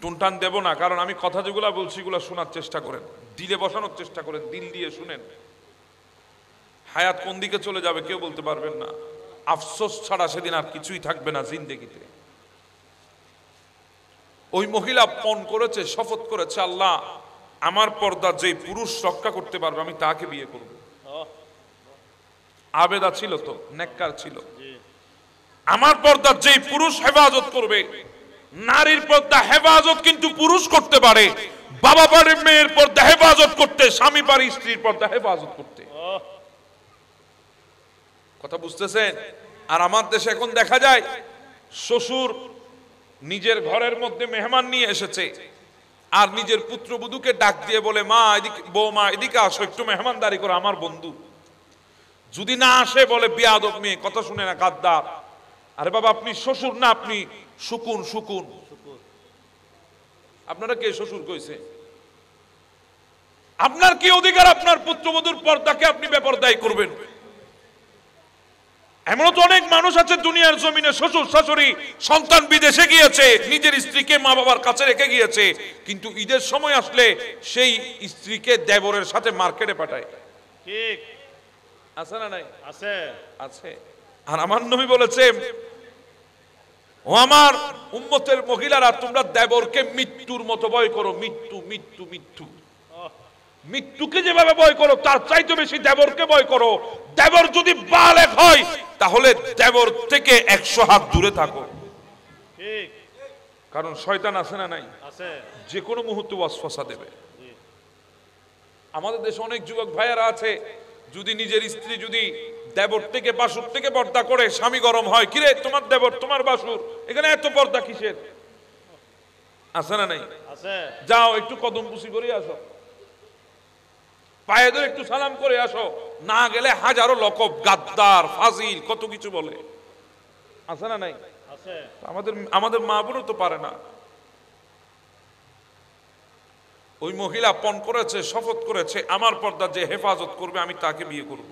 টুনটান দেব না, কারণ আমি কথা যেগুলা বলছি এগুলো শোনার চেষ্টা করেন, দিলে বসানোর চেষ্টা করেন, দিল দিয়ে শুনেন। হায়াত কোন দিকে চলে যাবে কেউ বলতে পারবেন না। আফসোস ছাড়া সেদিন আর কিছুই থাকবে না জিন্দেগিতে। ওই মহিলা পণ করেছে, শপথ করেছে, আল্লাহ আমার পর্দা যেই পুরুষ রক্ষা করতে পারবে আমি তাকে বিয়ে করব। আবেদা ছিল তো, নেককার ছিল। আমার পর্দা যেই পুরুষ হেফাজত করবে, নারীর পর্দা হেফাজত কিন্তু পুরুষ করতে পারে। বাবা পারে মেয়ের পর্দা হেফাজত করতে, স্বামী পারে স্ত্রীর পর্দা হেফাজত করতে। কথা বুঝতেছেন? আর আমার দেশে এখন দেখা যায় শ্বশুর নিজের ঘরের মধ্যে মেহমান নিয়ে এসেছে, আর নিজের পুত্রবধূকে ডাক দিয়ে বলে, মা এদিকে, বৌমা এদিকে আসো, একটু মেহমানদারি করো, আমার বন্ধু। যদি না আসে বলে বেয়াদব মেয়ে, কথা শুনে না, গাদ্দার। আরে বাবা আপনি শ্বশুর না, আপনি শুকুন। শুকুন আপনারা কে শ্বশুর কইছে? আপনার কি অধিকার আপনার পুত্রবধূর পর্দাকে আপনি বেপরদাই করবেন? এমনও তো অনেক মানুষ আছে দুনিয়ার জমিনে, শ্বশুর শাশুড়ি, সন্তান বিদেশে গিয়েছে, নিজের স্ত্রীকে মা বাবার কাছে রেখে গিয়েছে, কিন্তু ঈদের সময় আসলে সেই স্ত্রীকে দেবরের সাথে মার্কেটে পাঠায়। ঠিক আছে না? নাই? আছে, আছে। আর আমার নবী বলেছে, ও আমার উম্মতের মহিলারা, তোমরা দেবরকে মৃত্যুর মতো ভয় করো। মৃত্যু, মৃত্যু, মৃত্যু, মৃত্যুকে যেভাবে ভয় করো তার চাইতে বেশি দেবরকে ভয় করো। দেবর যদি বালেগ হয় তাহলে দেবর থেকে 100 হাত দূরে থাকো। ঠিক, কারণ শয়তান আছে না? নাই? আছে। যে কোনো মুহূর্তে ওয়াসওয়াসা দেবে। আমাদের দেশে অনেক যুবক ভাইয়ারা আছে, যদি নিজের স্ত্রী যদি দেবর থেকে বাসুর থেকে পর্দা করে, স্বামী গরম হয়, কিরে তোমার দেবর তোমার বাসুর, এখানে এত পর্দা কিসের? আছে না? নাই? আছে। যাও একটু কদম বুসি করে আসো, পায়ে ধরে একটু সালাম করে আসো, না গেলে হাজারো লকব, গাদ্দার, ফাজিল, কত কিছু বলে। আছে না? নাই? আছে। আমাদের মা বোনও তো পারে না। ওই মহিলা পণ করেছে, শপথ করেছে, আমার পর্দা যে হেফাজত করবে আমি তাকে বিয়ে করব।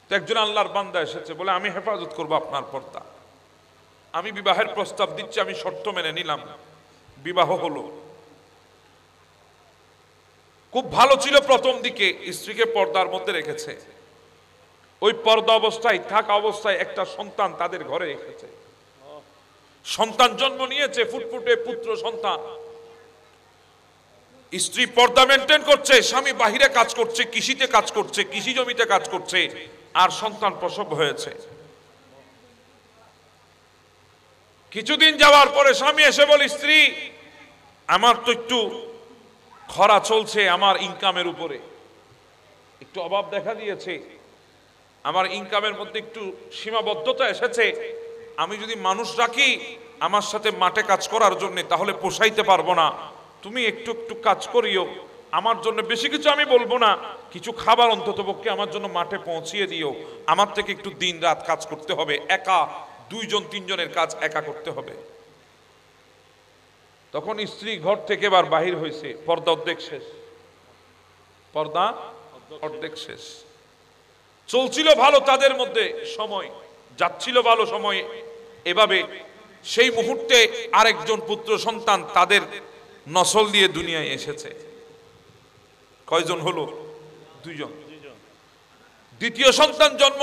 তো একজন আল্লাহর বান্দা এসেছে, বলে আমি হেফাজত করব আপনার পর্দা, আমি বিবাহের প্রস্তাব দিচ্ছি, আমি শর্ত মেনে নিলাম। বিবাহ হলো। খুব ভালো ছিল প্রথম দিকে, স্ত্রীকে পর্দার মধ্যে রেখেছে। ওই পর্দা অবস্থায় থাকা অবস্থায় একটা সন্তান তাদের ঘরে এসেছে, সন্তান জন্ম নিয়েছে, ফুটফুটে পুত্র সন্তান। স্ত্রী পর্দা মেনটেন করছে, স্বামী বাহিরে কাজ করছে, কৃষিতে কাজ করছে, কৃষি জমিতে কাজ করছে, আর সন্তান প্রসব হয়েছে। কিছুদিন যাওয়ার পরে স্বামী এসে বলে, স্ত্রী আমার তো একটু খরা চলছে, আমার ইনকামের উপরে একটু অভাব দেখা দিয়েছে, আমার ইনকামের মধ্যে একটু সীমাবদ্ধতা এসেছে, আমি যদি মানুষ রাখি আমার সাথে মাঠে কাজ করার জন্য তাহলে পোষাইতে পারবো না, তুমি একটু একটু কাজ করিও আমার জন্য, বেশি কিছু আমি বলবো না, কিছু খাবার অন্তত পক্ষে আমার জন্য মাঠে পৌঁছিয়ে দিও, আমার থেকে একটু দিন রাত কাজ করতে হবে, একা 2-3 জনের কাজ একা করতে হবে। তখন স্ত্রী ঘর থেকে এবার বাহির হয়েছে, পর্দা অর্ধেক শেষ, পর্দা অর্ধেক শেষ। চলছিল ভালো তাদের মধ্যে সময়, যাচ্ছিল ভালো সময়, এভাবে সেই মুহূর্তে আরেকজন পুত্র সন্তান তাদের নসল দিয়ে দুনিয়ায় এসেছে। কয়জন হলো? 2 জন। দ্বিতীয় সন্তান জন্ম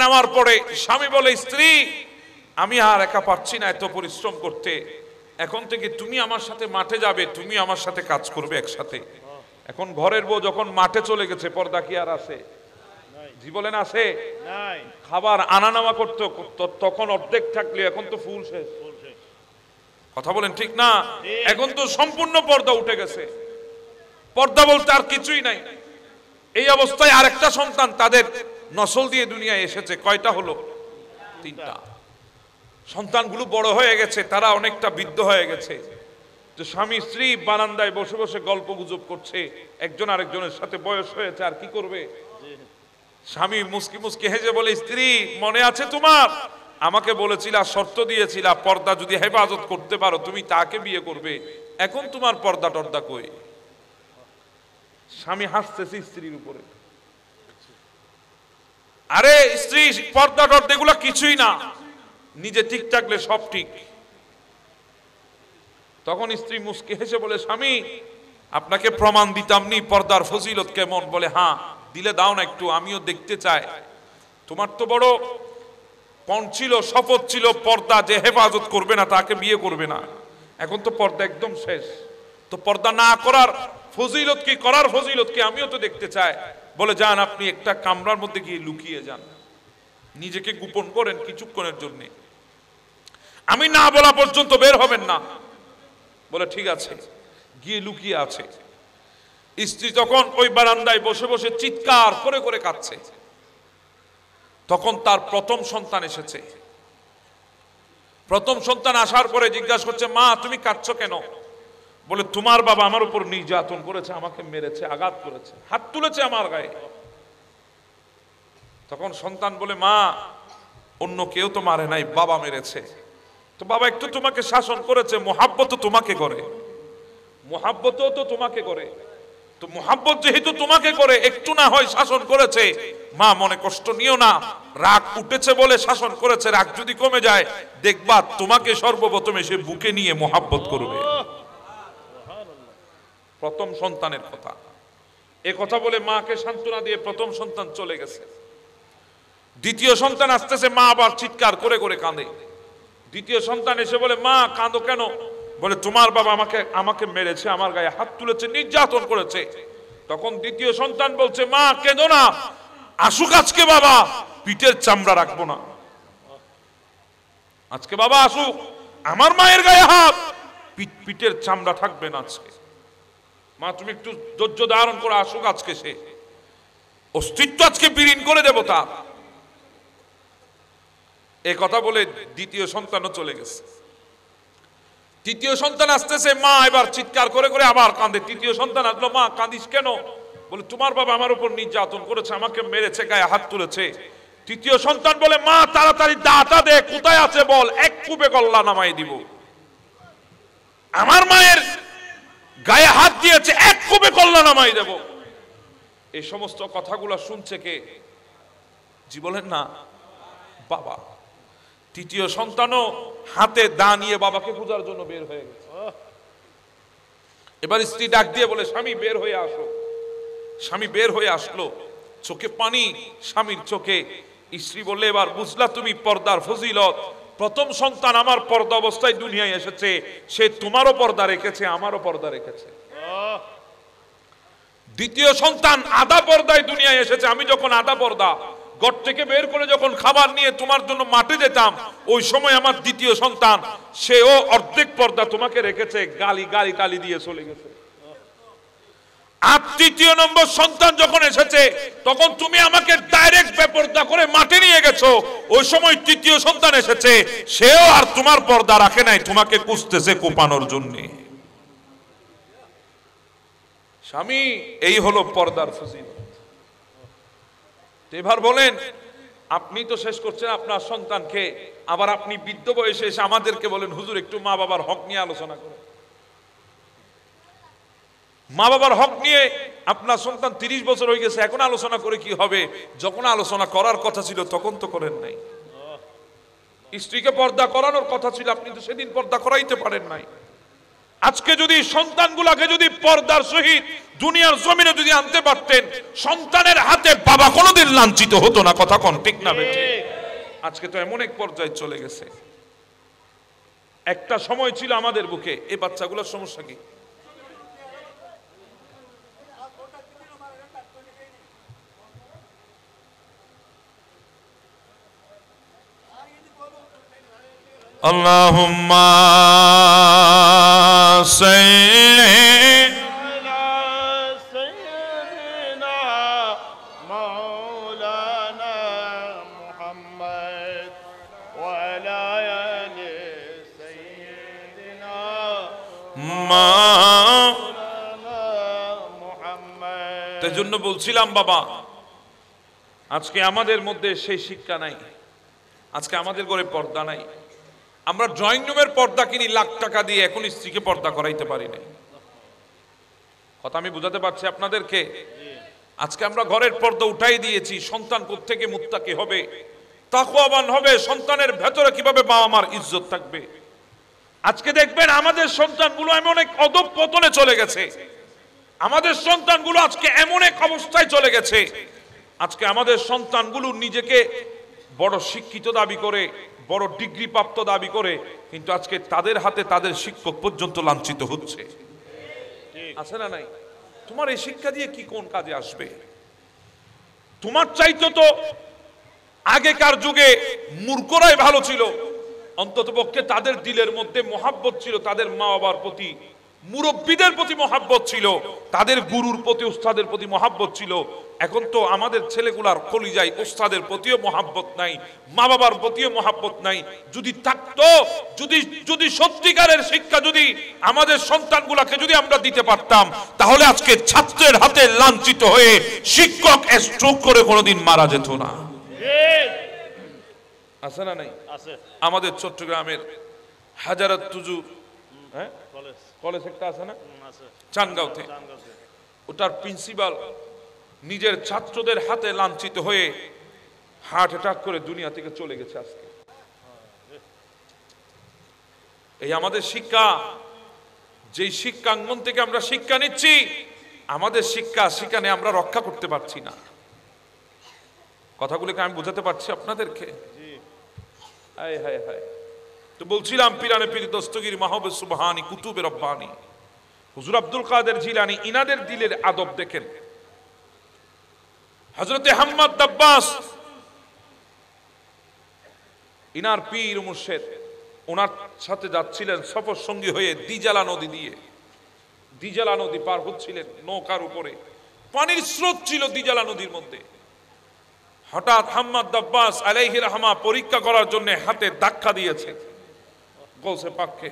নেওয়ার পরে স্বামী বলে, স্ত্রী আমি আর একা পারছি না এত পরিশ্রম করতে, এখন থেকে তুমি আমার সাথে মাঠে যাবে, তুমি আমার সাথে কাজ করবে একসাথে। এখন ঘরের বউ যখন মাঠে চলে গেছে, পর্দা কি আর আছে? জি বলেন আছে? খাবার আনা নেওয়া করতো তখন অর্ধেক থাকলে, এখন তো ফুল শেষ। কথা বলেন ঠিক না? এখন তো সম্পূর্ণ পর্দা উঠে গেছে, পর্দা বলতে আর কিছুই নাই। এই অবস্থায় আরেকটা সন্তান তাদের নসল দিয়ে দুনিয়ায় এসেছে। কয়টা হলো? 3টা। সন্তানগুলো বড় হয়ে গেছে, তারা অনেকটা বৃদ্ধ হয়ে গেছে। তো স্বামী স্ত্রী বারান্দায় বসে বসে গল্প গুজব করছে, একজন আরেকজনের সাথে বয়স হয়েছে, আর কি করবে। স্বামী মুস্কি মুস্কি হেসে বলে, স্ত্রী মনে আছে তোমার, আমাকে বলেছিলা, শর্ত দিয়েছিলা, পর্দা যদি হেফাজত করতে পারো তুমি তাকে বিয়ে করবে, এখন তোমার পর্দা টর্দা কই? স্বামী হাসতেছে স্ত্রীর উপরে। আরে স্ত্রী, পর্দা টর্দা এগুলো কিছুই না, নিজে ঠিক থাকলে সব ঠিক। তখন স্ত্রী মুস্কি হেসে বলে, স্বামী আপনাকে প্রমাণ দিতাম নি পর্দার ফজিলত কেমন। বলে, হ্যাঁ দিলে দাও না একটু, আমিও দেখতে চাই। তোমার তো বড় পণ ছিল, শপথ ছিল পর্দা যে হেফাজত করবে না তাকে বিয়ে করবে না, এখন তো পর্দা একদম শেষ, তো পর্দা না করার ফজিলত কি, করার ফজিলত কি আমিও তো দেখতে চাই। বলে, যান আপনি একটা কামরার মধ্যে গিয়ে লুকিয়ে যান, নিজেকে গোপন করেন কিছুক্ষণের জন্য, আমি না বলা পর্যন্ত বের হবেন না। বলে ঠিক আছে, গিয়ে লুকিয়ে আছে। স্ত্রী তখন ওই বারান্দায় বসে বসে চিৎকার করে করে কাঁদছে। তখন তার প্রথম সন্তান এসেছে। প্রথম সন্তান আসার পরে জিজ্ঞাসা করছে, মা তুমি কাঁদছো কেন? বলে, তোমার বাবা আমার উপর নির্যাতন করেছে, আমাকে মেরেছে, আঘাত করেছে, হাত তুলেছে আমার গায়ে। তখন সন্তান বলে, মা অন্য কেউ তো মারে নাই, বাবা মেরেছে। তো বাবা একটু তোমাকে শাসন করেছে, মোহাব্বত তোমাকে করে, মোহাব্বতও তো তোমাকে করে, তো মোহাব্বত যেহেতু তোমাকে করে একটু না হয় শাসন করেছে, মা মনে কষ্ট নিও না, রাগ উঠেছে বলে শাসন করেছে, রাগ যদি কমে যায় দেখবা তোমাকে সর্বপ্রথমে সে বুকে নিয়ে মোহাব্বত করবে। প্রথম সন্তানের কথা, এ কথা বলে মাকে সান্ত্বনা দিয়ে প্রথম সন্তান চলে গেছে। দ্বিতীয় সন্তান আসতেছে, মা আবার চিৎকার করে করে কাঁদে। দ্বিতীয় সন্তান এসে বলে, মা কাঁদো কেন? বলে, তোমার বাবা আমাকে মেরেছে, আমার গায়ে হাত তুলেছে, নির্যাতন করেছে। তখন দ্বিতীয় সন্তান বলছে, মা কেঁদো না, আসুক আজকে বাবা, পিঠের চামড়া রাখবো না, আজকে বাবা আসুক, আমার মায়ের গায়ে হাত, পিঠের চামড়া থাকবে না আজকে। মা তুমি একটু ধৈর্য ধারণ করে আসুক, আজকে সে অস্তিত্ব আজকে বিলীন করে দেব তার। এই কথা বলে দ্বিতীয় সন্তানও চলে গেছে। তৃতীয় সন্তান আসতেছে, মা এবার চিৎকার করে করে আবার কাঁদে। তৃতীয় সন্তান আসলো, মা কাঁদিস কেন? বলে, তোমার বাবা আমার উপর নির্যাতন করেছে, আমাকে মেরেছে, গায়ে হাত তুলেছে। তৃতীয় সন্তান বলে, মা তাড়াতাড়ি দাটা দে, কোথায় আছে বল, এক কূপে গল্লা নামাই দিব। আমার মায়ের গায়ে হাত দিয়েছে, এক কূপে গল্লা নামাই দেব। এই সমস্ত কথাগুলো শুনছে কে? জি বলেন না, বাবা। তৃতীয় সন্তানও হাতে দা নিয়ে বাবাকে খোঁজার জন্য বের হয়ে গেছে। এবার স্ত্রী ডাক দিয়ে বলে, স্বামী বের হয়ে আসো। স্বামী বের হয়ে আসলো, চোখে পানি স্বামীর চোখে। স্ত্রী বললে, এবার বুঝলা তুমি পর্দার ফজিলত। প্রথম সন্তান আমার পর্দা অবস্থায় দুনিয়ায় এসেছে, সে তোমারও পর্দা রেখেছে, আমারও পর্দা রেখেছে। দ্বিতীয় সন্তান আধা পর্দায় দুনিয়ায় এসেছে, আমি যখন আধা পর্দা, ঘর থেকে বের করে যখন খাবার নিয়ে তোমার জন্য মাঠে যেতাম, ওই সময় আমার দ্বিতীয় সন্তান সেও অর্ধেক পর্দা তোমাকে রেখেছে, গালি টালি দিয়ে চলে গেছে। আর তৃতীয় নম্বর সন্তান যখন এসেছে তখন তুমি আমাকে ডাইরেক্ট বেপর্দা করে মাঠে নিয়ে গেছো, ওই সময় তৃতীয় সন্তান এসেছে, সেও আর তোমার পর্দা রাখে নাই, তোমাকে কুস্তেছে কোপানোর জন্য। স্বামী, এই হলো পর্দার ফজিলত। এবার বলেন, আপনি তো শেষ করছেন আপনার সন্তানকে, আবার আপনি বৃদ্ধ বয়সে এসে আমাদেরকে বলেন হুজুর একটু মা বাবার হক নিয়ে আলোচনা করেন। মা বাবার হক নিয়ে আপনার সন্তান 30 বছর হয়ে গেছে, এখন আলোচনা করে কি হবে? যখন আলোচনা করার কথা ছিল তখন তো করেন নাই। স্ত্রীকে পর্দা করানোর কথা ছিল, আপনি তো সেদিন পর্দা করাইতে পারেন নাই। আজকে যদি সন্তানগুলোকে যদি পর্দার সহিত দুনিয়ার জমিনে যদি আনতে পারতেন, সন্তানের হাতে বাবা কোনোদিন লাঞ্ছিত হতো না। কথা কোন ঠিক না বেঠে? আজকে তো এমন এক পর্যায়ে চলে গেছে। একটা সময় ছিল আমাদের বুকে, এই বাচ্চাগুলোর সমস্যা কি? আল্লাহুম্মা সাল্লি আলা সাইয়্যিদিনা মাওলানা মুহাম্মদ ওয়া আলা আলি সাইয়্যিদিনা মাওলানা মুহাম্মদ। এজন্য বলছিলাম বাবা, আজকে আমাদের মধ্যে সেই শিক্ষা নাই, আজকে আমাদের ঘরে পর্দা নাই। আমরা ড্রয়িং রুমের পর্দা কিনি লাখ টাকা দিয়ে, এখন স্ত্রীকে পর্দা করাইতে পারি না। কথা আমি বুঝাতে পারছি আপনাদেরকে? আজকে আমরা ঘরের পর্দা উঠাই দিয়েছি। সন্তান কোত্থেকে মুত্তাকি হবে, তাকওয়াবান হবে, সন্তানের ভেতরে কিভাবে বাবা মার ইজ্জত থাকবে। আজকে দেখবেন আমাদের সন্তানগুলো এমন এক অধঃপতনে চলে গেছে, আমাদের সন্তানগুলো আজকে এমন এক অবস্থায় চলে গেছে। আজকে আমাদের সন্তানগুলো নিজেকে বড় শিক্ষিত দাবি করে, বড় ডিগ্রি প্রাপ্ত দাবি করে, কিন্তু আজকে তাদের হাতে তাদের শিক্ষক পর্যন্ত লাঞ্ছিত হচ্ছে। আছে না নাই? তোমার এই শিক্ষা দিয়ে কি কোন কাজে আসবে? তোমার চাইতো তো আগেকার যুগে মূর্খরাই ভালো ছিল, অন্ততপক্ষে তাদের দিলের মধ্যে মহাব্বত ছিল, তাদের মা বাবার প্রতি, মুরব্বীদের প্রতি মহাব্বত ছিল, তাদের গুরুর প্রতি, উস্তাদের প্রতি মহাব্বত ছিল। এখন তো আমাদের ছেলেগুলার কলিজায় উস্তাদের প্রতিও মহাব্বত নাই, মা বাবার প্রতিও মহাব্বত নাই। যদি থাকতো, যদি সত্যিকারের শিক্ষা যদি আমাদের সন্তানগুলাকে যদি আমরা দিতে পারতাম, তাহলে আজকে ছাত্রের হাতে লাঞ্ছিত হয়ে শিক্ষক স্ট্রোক করে কোনোদিন মারা যেত না। আছে না নাই? আমাদের চট্টগ্রামের হাজারাত তুজু কলেজ একটা আছে না, চানগাঁওতে, ওটার প্রিন্সিপাল নিজের ছাত্রদের হাতে লাঞ্ছিত হয়ে হার্ট অ্যাটাক করে দুনিয়া থেকে চলে গেছে। আজকে এই আমাদের শিক্ষা, যেই শিক্ষাঙ্গন থেকে আমরা শিক্ষা নিচ্ছি, আমাদের শিক্ষা সেখানে আমরা রক্ষা করতে পারছি না। কথাগুলোকে আমি বোঝাতে পারছি আপনাদেরকে? হায় হায় হায়। তো বলছিলাম, পিরানে পীর দস্তগীর মাহবুব সুবহানি কুতুবে রব্বানি হুজুর আব্দুল কাদের জিলানী, ইনাদের দিলের আদব দেখেন। হযরতে হাম্মাদ আব্বাস ইনার পীর মুর্শিদ, ওনার সাথে যাচ্ছিলেন সফর সঙ্গী হয়ে দিজালা নদী দিয়ে, দিজালা নদী পার হচ্ছিলেন নৌকার উপরে, পানির স্রোত ছিল দিজালা নদীর মধ্যে। হঠাৎ হাম্মাদ আব্বাস আলাইহির রহমা পরীক্ষা করার জন্য হাতে ধাক্কা দিয়েছে, গৌসে পাককে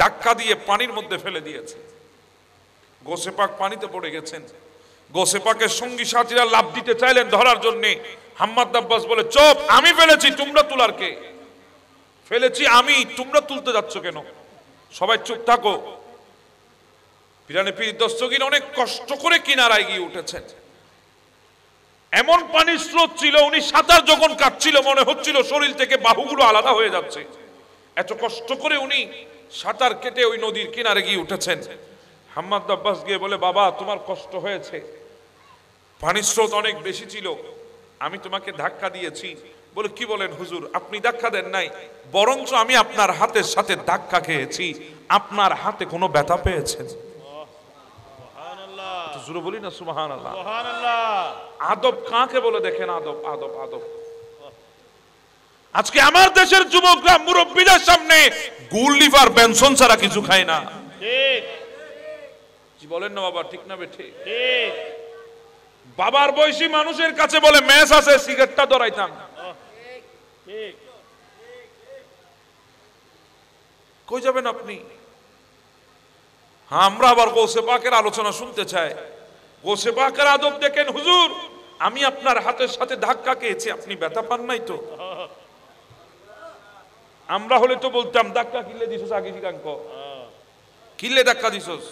ধাক্কা দিয়ে পানির মধ্যে ফেলে দিয়েছে। গৌসে পাক পানিতে পড়ে গেছেন। গৌসে পাকের সঙ্গী সাথীরা লাফ দিতে চাইলেন ধরার জন্য। হাম্মাদ আব্বাস বলে, চুপ, আমি ফেলেছি, তোমরা তোলার কে? ফেলেছি আমি, তোমরা তুলতে যাচ্ছ কেন? সবাই চুপ থাকো। পিরানে পীর দস্তগীর অনেক কষ্ট করে কিনারায় গিয়ে উঠেছেন। এমন পানির স্রোত ছিল, উনি সাঁতার যখন কাটছিল মনে হচ্ছিল শরীর থেকে বাহুগুলো আলাদা হয়ে যাচ্ছে। এত কষ্ট করে উনি সাঁতার কেটে ওই নদীর কিনারে গিয়ে উঠেছেন। হাম্মাদ আব্বাস গিয়ে বলে, বাবা তোমার কষ্ট হয়েছে, পানির স্রোত অনেক বেশি ছিল, আমি তোমাকে ধাক্কা দিয়েছি। বলে, কি বলেন হুজুর, আপনি ধাক্কা দেন নাই, বরঞ্চ আমি আপনার হাতের সাথে ধাক্কা খেয়েছি, আপনার হাতে কোনো ব্যথা পেয়েছেন? জোরে বলি না সুবহানাল্লাহ। আদব কাকে বলে দেখেন, আদব আদব আদব। আজকে আমার দেশের যুবকরা মুরব্বীদের সামনে গুল লিভার বেনসন ছাড়া কিছু খায় না। ঠিক কি বলেন না বাবা, ঠিক না বেঠে? ঠিক। বাবার বয়সী মানুষের কাছে বলে মেস আছে, সিগারেটটা ধরাইতাম। ঠিক। কই যাবেন আপনি? হ্যাঁ, আমরা আবার গৌসে পাকের আলোচনা শুনতে চাই। গৌসে পাকের আদব দেখেন। হুজুর, আমি আপনার হাতের সাথে ধাক্কা খেয়েছি, আপনি ব্যথা পান নাই তো? আমরা হলে তো বলতাম ধাক্কা কিলে দিছস, আগে শিকাঙ্ক কিলে ধাক্কা দিছস।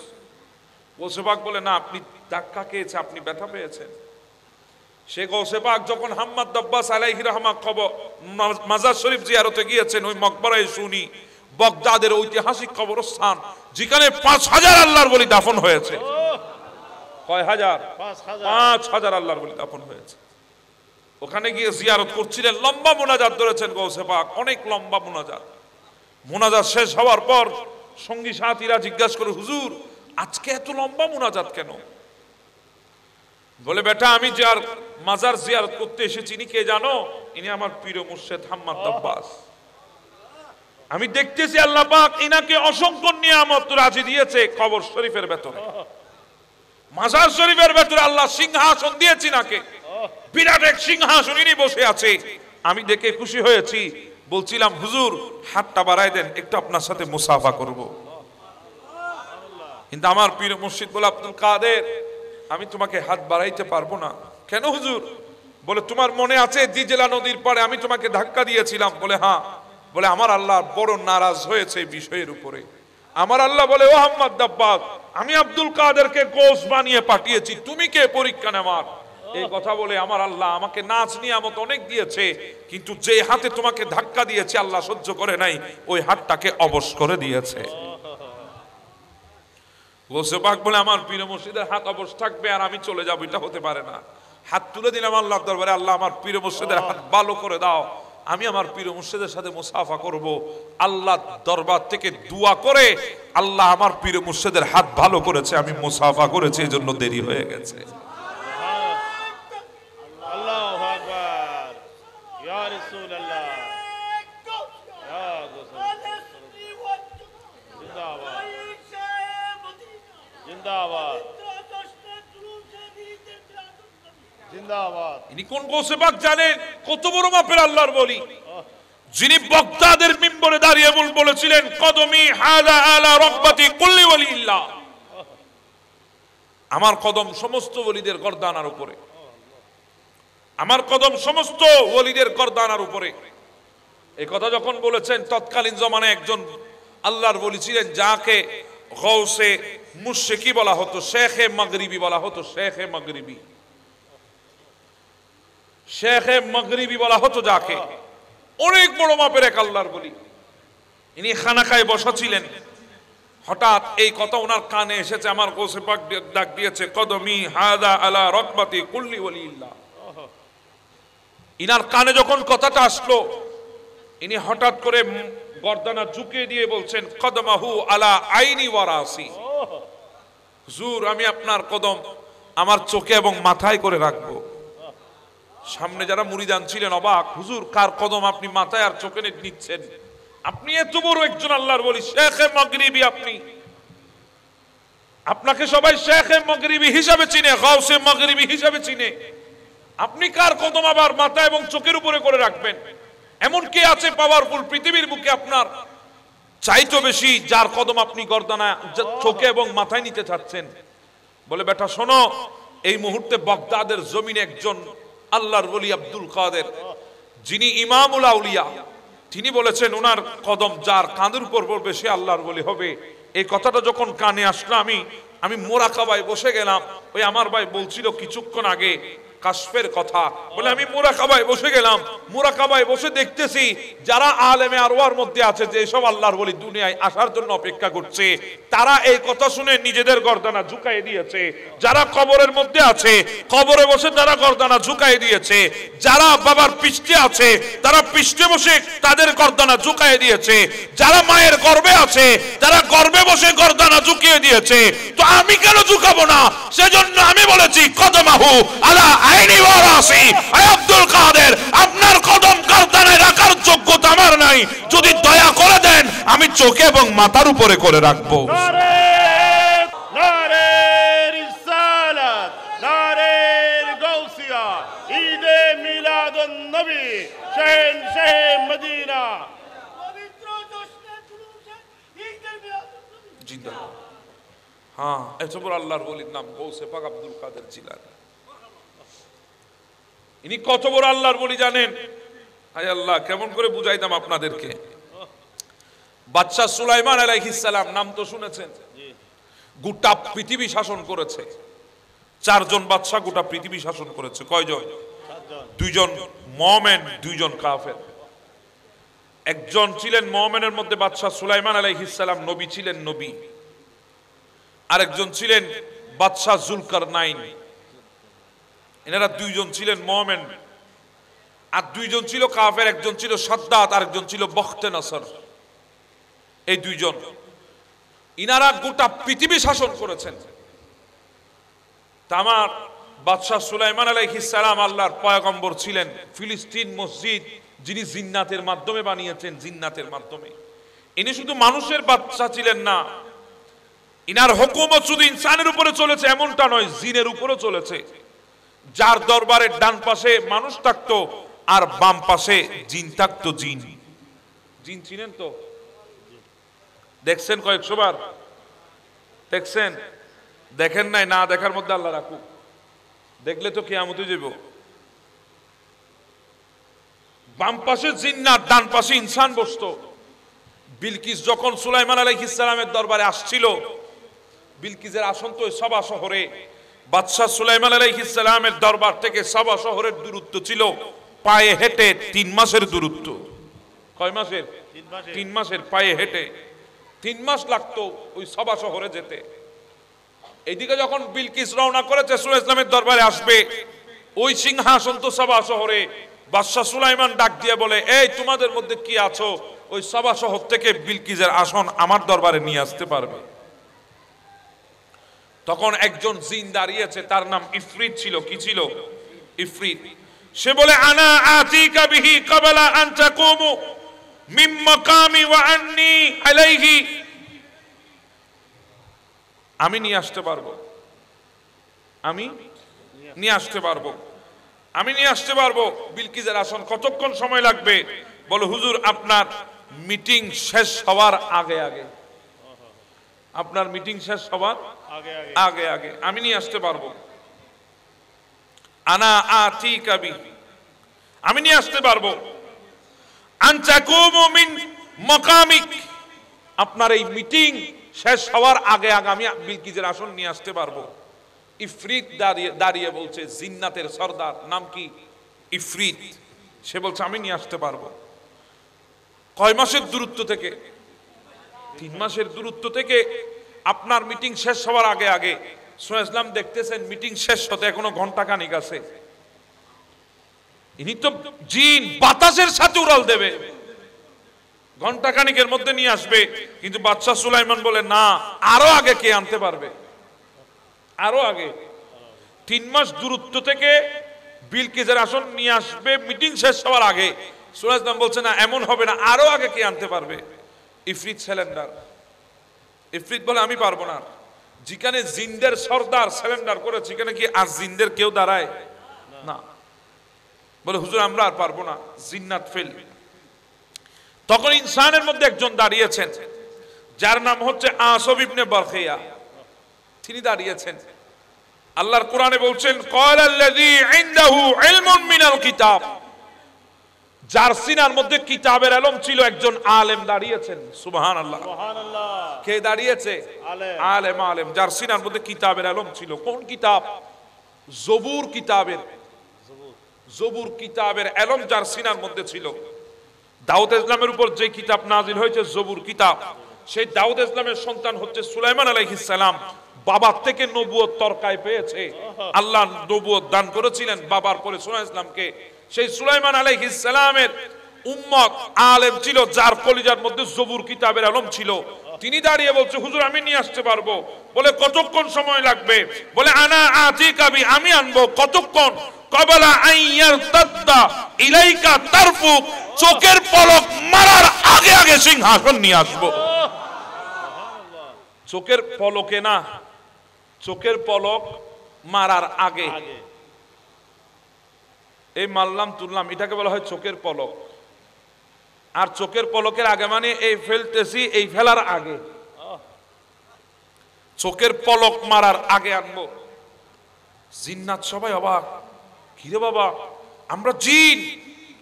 গৌসে পাক বলে না, আপনি ধাক্কা খেয়েছে, আপনি ব্যথা পেয়েছেন। সে গৌসে পাক যখন হাম্মাদ দাব্বাস আলাইহি রাহমা মাজার শরীফ জিয়ারতে গিয়েছেন, ওই মকবরায় শুনি বাগদাদের ঐতিহাসিক কবরস্থান, যেখানে 5000 আল্লাহর ওলি দাফন হয়েছে। কয় হাজার? 5000 আল্লাহর ওলি দাফন হয়েছে। ওখানে গিয়ে জিয়ারত করছিলেন, লম্বা মুনাজাত ধরেছেন গৌসে পাক, অনেক লম্বা মুনাজাত। মুনাজাত শেষ হওয়ার পর সঙ্গী সাথীরা জিজ্ঞাসা করে, হুজুর আজকে এত লম্বা মুনাজাত কেন? বলে, বেটা আমি যার মাজার জিয়ারত করতে এসেছি, ইনি কে জানো? ইনি আমার পীর মুর্শিদ হাম্মাদ দাব্বাস। আমি দেখতেছি আল্লাহ পাক ইনাকে অসংখ্য নিয়ামত রাজি দিয়েছে কবর শরীফের ভেতরে, মাজার শরীফের ভেতরে আল্লাহ সিংহাসন দিয়েছে নাকে, বিরাট এক সিংহাসন ইনি বসে আছে। আমি দেখে খুশি হয়েছি, বলছিলাম হুজুর হাতটা বাড়াই দেন, একটু আপনার সাথে মুসাফা করব। কিন্তু আমার পীর মুর্শিদ বলে, আব্দুল কাদের আমি তোমাকে হাত বাড়াইতে পারবো না। কেন হুজুর? বলে, তোমার মনে আছে দিজলা নদীর পাড়ে আমি তোমাকে ধাক্কা দিয়েছিলাম? বলে, হ্যাঁ। বলে, আমার আল্লাহ বড় নারাজ হয়েছে এই বিষয়ের উপরে। আমার আল্লাহ বলে, ও হাম্মাদ দাব্বাস, আমি আব্দুল কাদেরকে গোশ বানিয়ে পাঠিয়েছি, তুমি কে পরীক্ষা নেওয়ার? এই কথা বলে আমার আল্লাহ আমাকে নাচ নিয়ামত অনেক দিয়েছে, কিন্তু যে হাতে তোমাকে ধাক্কা দিয়েছে আল্লাহ সহ্য করে নাই, ওই হাতটাকে অবশ করে দিয়েছে। গৌসে পাক বলে, আমার পীর মুর্শিদের হাত অবশ থাকবে আর আমি চলে যাবো, এটা হতে পারে না। হাত তুলে দিলাম আল্লাহর দরবারে, আল্লাহ আমার পীর মুর্শিদের হাত ভালো করে দাও, আমি আমার পীর মুর্শিদের সাথে মুসাফা করব। আল্লাহ দরবার থেকে দোয়া করে আল্লাহ আমার পীর মুর্শিদের হাত ভালো করেছে, আমি মুসাফা করেছি, এই জন্য দেরি হয়ে গেছে। আল্লাহু আকবার, ইয়া রাসূলুল্লাহ, ইয়া জিন্দাবাদ জিন্দাবাদ জিন্দাবাদ। ইনি কোন গৌসে পাক জানেন? কত বড় মাপের আল্লাহর ওলি, যিনি বাগদাদের মিম্বরে দাঁড়িয়ে বলেছিলেন, কদমি হাযা আলা রাব্বাতি কুল্লি ওয়ালিল্লাহ, আমার কদম সমস্ত ওলিদের গর্দানার উপরে, আমার কদম সমস্ত ওলিদের গর্দানার উপরে। এই কথা যখন বলেছেন, তৎকালীন জমানায় একজন আল্লাহর ওলি ছিলেন, যাকে গৌসে মুশরিকি বলা হতো, শেখে মাগরিবি বলা হতো, শেখে মাগরিবি, শেখে মাগরিবি বলা হতো যাকে। অনেক বড় মাপের এক আল্লাহর ওলি। ইনি খানাকায় বসা ছিলেন, হঠাৎ এই কথা ওনার কানে এসেছে, আমার গৌসে পাক ডাক দিয়েছে, কদমি হাযা আলা রাব্বাতি কুল্লি ওয়ালিল্লাহ। ইনার কানে যখন কথাটা আসলো, ইনি হঠাৎ করে গর্দানা ঝুঁকিয়ে দিয়ে বলছেন, কদমাহু আলা আইনি ওয়া রাসি, হুজুর আমি আপনার কদম আমার চোখে এবং মাথায় করে রাখবো। সামনে যারা মুরিদান ছিলেন অবাক, হুজুর কার কদম আপনি মাথায় আর চোখে নিচ্ছেন? আপনি এত বড় একজন আল্লাহর ওলি, শেখে মাগরিবি, আপনাকে সবাই শেখে মাগরিবি হিসাবে চিনে, গাউসে মাগরিবি হিসাবে চিনে, আপনি কার কদম আবার মাথা এবং চোখের উপরে করে রাখবেন? এমন কে আছে পাওয়ারফুল পৃথিবীর বুকে আপনার চাইতো বেশি, যার কদম আপনি গর্দানা চোখে এবং মাথায় নিতে চাচ্ছেন? বলে, বেটা শোনো, এই মুহূর্তে বাগদাদের জমিনে একজন আল্লাহর ওলি আব্দুল কাদের, যিনি ইমামুল আউলিয়া, তিনি বলেছেন ওনার কদম যার কাঁধের উপর পড়বে সে আল্লাহর ওলি হবে। এই কথাটা যখন কানে আসলো, আমি মোরাকাবায় বসে গেলাম। ওই আমার ভাই বলছিল কিছুক্ষণ আগে, কাশফের কথা বলে আমি মুরাকাবায় বসে গেলাম, মুরাকাবায় বসে দেখতেছি যারা আলেমে আরওয়ার মধ্যে আছে, যে সব আল্লাহর ওলি দুনিয়ায় আসার জন্য অপেক্ষা করছে, তারা এই কথা শুনে নিজেদের গর্দানা ঝুঁকাই দিয়েছে। যারা কবরের মধ্যে আছে, কবরে বসে তারা গর্দানা ঝুঁকাই দিয়েছে। যারা বাবার পৃষ্ঠে আছে, তারা পৃষ্ঠে বসে তাদের গর্দানা ঝুঁকাই দিয়েছে। যারা মায়ের গর্ভে আছে, তারা গর্ভে বসে গর্দানা ঝুঁকিয়ে দিয়েছে। তো আমি কেন ঝুঁকাবো না? সেজন্য আমি বলেছি কদমাহু আলা আইনি ওয়ারাসি। আব্দুল কাদের, আপনার কদম গর্দানায় রাখার যোগ্যতা আমার নাই। যদি দয়া করে দেন, আমি চোখে এবং মাথার উপরে করে রাখবো। নারে রিসালাত, নারে গাউসিয়া, ঈদে মিলাদুন নবী, শাহে মদিনা। জিন্দাবাদ। হ্যাঁ, এত বড় আল্লাহর ওলির নাম গৌসে পাক আব্দুল কাদের জিলানী। ইনি কত বড় আল্লাহর ওলি জানেন? হায় আল্লাহ, কেমন করে বুঝাইতাম আপনাদেরকে। বাদশা সুলাইমান আলাইহিস সালাম নাম তো শুনেছেন। গোটা পৃথিবী শাসন করেছে। 4 জন বাদশা গোটা পৃথিবী শাসন করেছে। কয়জন? 2 জন মুমিন, 2 জন কাফের। একজন ছিলেন মুমিনের মধ্যে বাদশা সুলাইমান আলাইহিস সালাম, নবী ছিলেন নবী। আরেকজন ছিলেন বাদশা জুলকারনাইন। এনারা 2 জন ছিলেন মুমিন, আর 2 জন ছিল কাফের। একজন ছিল সাদ্দাত, আরেকজন ছিল বখতে নসর। এই 2 জন, ইনারা গোটা পৃথিবী শাসন করেছেন। তামার বাদশা সুলাইমান আলাইহিস সালাম আল্লাহর পয়গম্বর ছিলেন। ফিলিস্তিন মসজিদ যিনি জিন্নাতের মাধ্যমে বানিয়েছেন, জিন্নাতের মাধ্যমে। ইনি শুধু মানুষের বাদশা ছিলেন না, ইনার হুকুমত শুধু ইনসানের উপরে চলেছে এমনটা নয়, জিনের উপরে চলেছে। যার দরবারের ডান পাশে মানুষ থাকতো আর বাম পাশে জিন থাকতো। জিন জিন চিনেন তো? দেখছেন কয়েকশো বার? দেখছেন? দেখেন নাই? না দেখার মধ্যে আল্লাহ রাখুক। দেখলে তো কিয়ামতে যাব। বাম পাশে জিন্নাত, ডান পাশে ইনসান বসতো। বিলকিস যখন সুলাইমান আলাইহিস সালামের দরবারে আসছিল, বিলকিসের আসন তো সাবা শহরে। বাদশা সুলাইমান আলাইহিস সালামের দরবার থেকে সাবা শহরের দূরত্ব ছিল পায়ে হেঁটে 3 মাসের দূরত্ব। কয় মাসের? 3 মাসের পায়ে হেঁটে 3 মাস লাগতো ওই সাবা শহরে যেতে। এইদিকে যখন বিলকিস রওনা করেছে সুলাইমানের দরবারে আসবে, ওই সিংহাসন তো সাবা শহরে। বাদশা সুলাইমান ডাক দিয়ে বলে, এই তোমাদের মধ্যে কি আছো, ওই সাবা শহর থেকে বিলকিসের আসন আমার দরবারে নিয়ে আসতে পারবে? তখন একজন জিন দাঁড়িয়েছে, তার নাম ইফরিত ছিল। কি ছিল? ইফরিত। সে বলে, আনা আতিকা বিহি ক্বাবলা আন তাকুমু মিন মাকামি ওয়া আন্নী আলাইহি। আমি নিয়ে আসতে পারবো, আমি নিয়ে আসতে পারবো, আমি নিয়ে আসতে পারবো বিলকিসের আসন। কতক্ষণ সময় লাগবে? বলে, হুজুর আপনার মিটিং শেষ হওয়ার আগে আগে, আপনার মিটিং শেষ হওয়ার আগে আগে আমি নিয়ে আসতে পারবো। আনা আতিকা বিহি, আমি নিয়ে আসতে পারবো। আন তাকুমু মিন মাকামিক, আপনার এই মিটিং শেষ হওয়ার আগে আগে আমি বিলকিসের আসন নিয়ে আসতে পারবো। ইফরিত দাঁড়িয়ে বলছে, জিন্নাতের সর্দার, নাম কি? ইফরিত। সে বলছে, আমি নিয়ে আসতে পারবো। কয় মাসের দূরত্ব থেকে? 3 মাসের দূরত্ব থেকে আপনার মিটিং শেষ হওয়ার আগে আগে। সুলাইমান দেখতেছেন মিটিং শেষ হতে এখনো ঘন্টা খানিক আছে। ইনি তো জিন, বাতাসের সাথে উড়াল দেবে, ঘন্টা খানিকের মধ্যে নিয়ে আসবে। কিন্তু বাদশা সুলাইমান বলে, না, আরো আগে কে আনতে পারবে? আরো আগে। 3 মাস দূরত্ব থেকে বিলকিসের আসন নিয়ে আসবে মিটিং শেষ হওয়ার আগে। সুলাইমান বলছে, না, এমন হবে না, আরো আগে কে আনতে পারবে? ইফরিত সিলিন্ডার। ইফরিত বলে, আমি পারবো না। যেখানে জিনদের সর্দার সিলিন্ডার করে, সেখানে কি আর জিনদের কেউ দাঁড়ায় না? বলে, হুজুর আমরা আর পারবো না, জিন্নাত ফেল। তখন ইনসানের মধ্যে একজন দাঁড়িয়েছেন, যার নাম হচ্ছে আসব ইবনে বারখিয়া। তিনি দাঁড়িয়েছেন। আল্লাহর কোরআনে বলছেন, ক্বালাল্লাযী ইনদাহু ইলমুন মিনাল কিতাব, যার সিনার মধ্যে কিতাবের ইলম ছিল, একজন আলেম দাঁড়িয়েছেন। সুবহানাল্লাহ। সুবহানাল্লাহ। কে দাঁড়িয়েছে? আলেম। আলেম যার সিনার মধ্যে কিতাবের ইলম ছিল। কোন কিতাব? জবুর কিতাবের জবুর কিতাবের এলম যার সিনার মধ্যে ছিল। দাউদ ইসলামের উপর যে কিতাব নাজিল হয়েছে জবুর কিতাব, সেই দাউদ ইসলামের সন্তান হচ্ছে সুলাইমান আলাইহিস সালাম। বাবার থেকে নবুয়ত তরকায় পেয়েছে, আল্লাহ নবুয়ত দান করেছিলেন বাবার পরে সুলাইমান ইসলামকে। সেই সুলাইমান আলাইহিস সালামের উম্মত আলেম ছিল, যার কলিজার মধ্যে জবুর কিতাবের আলম ছিল। তিনি দাঁড়িয়ে বলছে, হুজুর আমি নিয়ে আসতে পারবো। বলে কতক্ষণ সময় লাগবে? বলে আনা আতিকা বি, আমি আনবো। কতক্ষণ? কবলা আইয়ার তাদ্দা ইলাইকা তারফুক, চোখের পলক মারার আগে আগে সিংহাসন নিয়ে আসবো। চোখের পলকে না, চোখের পলক মারার আগে। এই মারলাম তুললাম, এটাকে বলা হয় চোখের পলক। আর চোখের পলকের আগে মানে এই ফেলতেছি, এই ফেলার আগে। চোখের পলক মারার আগে আনবো। জিন্নাত সবাই অবাক, কিরে বাবা আমরা জিন,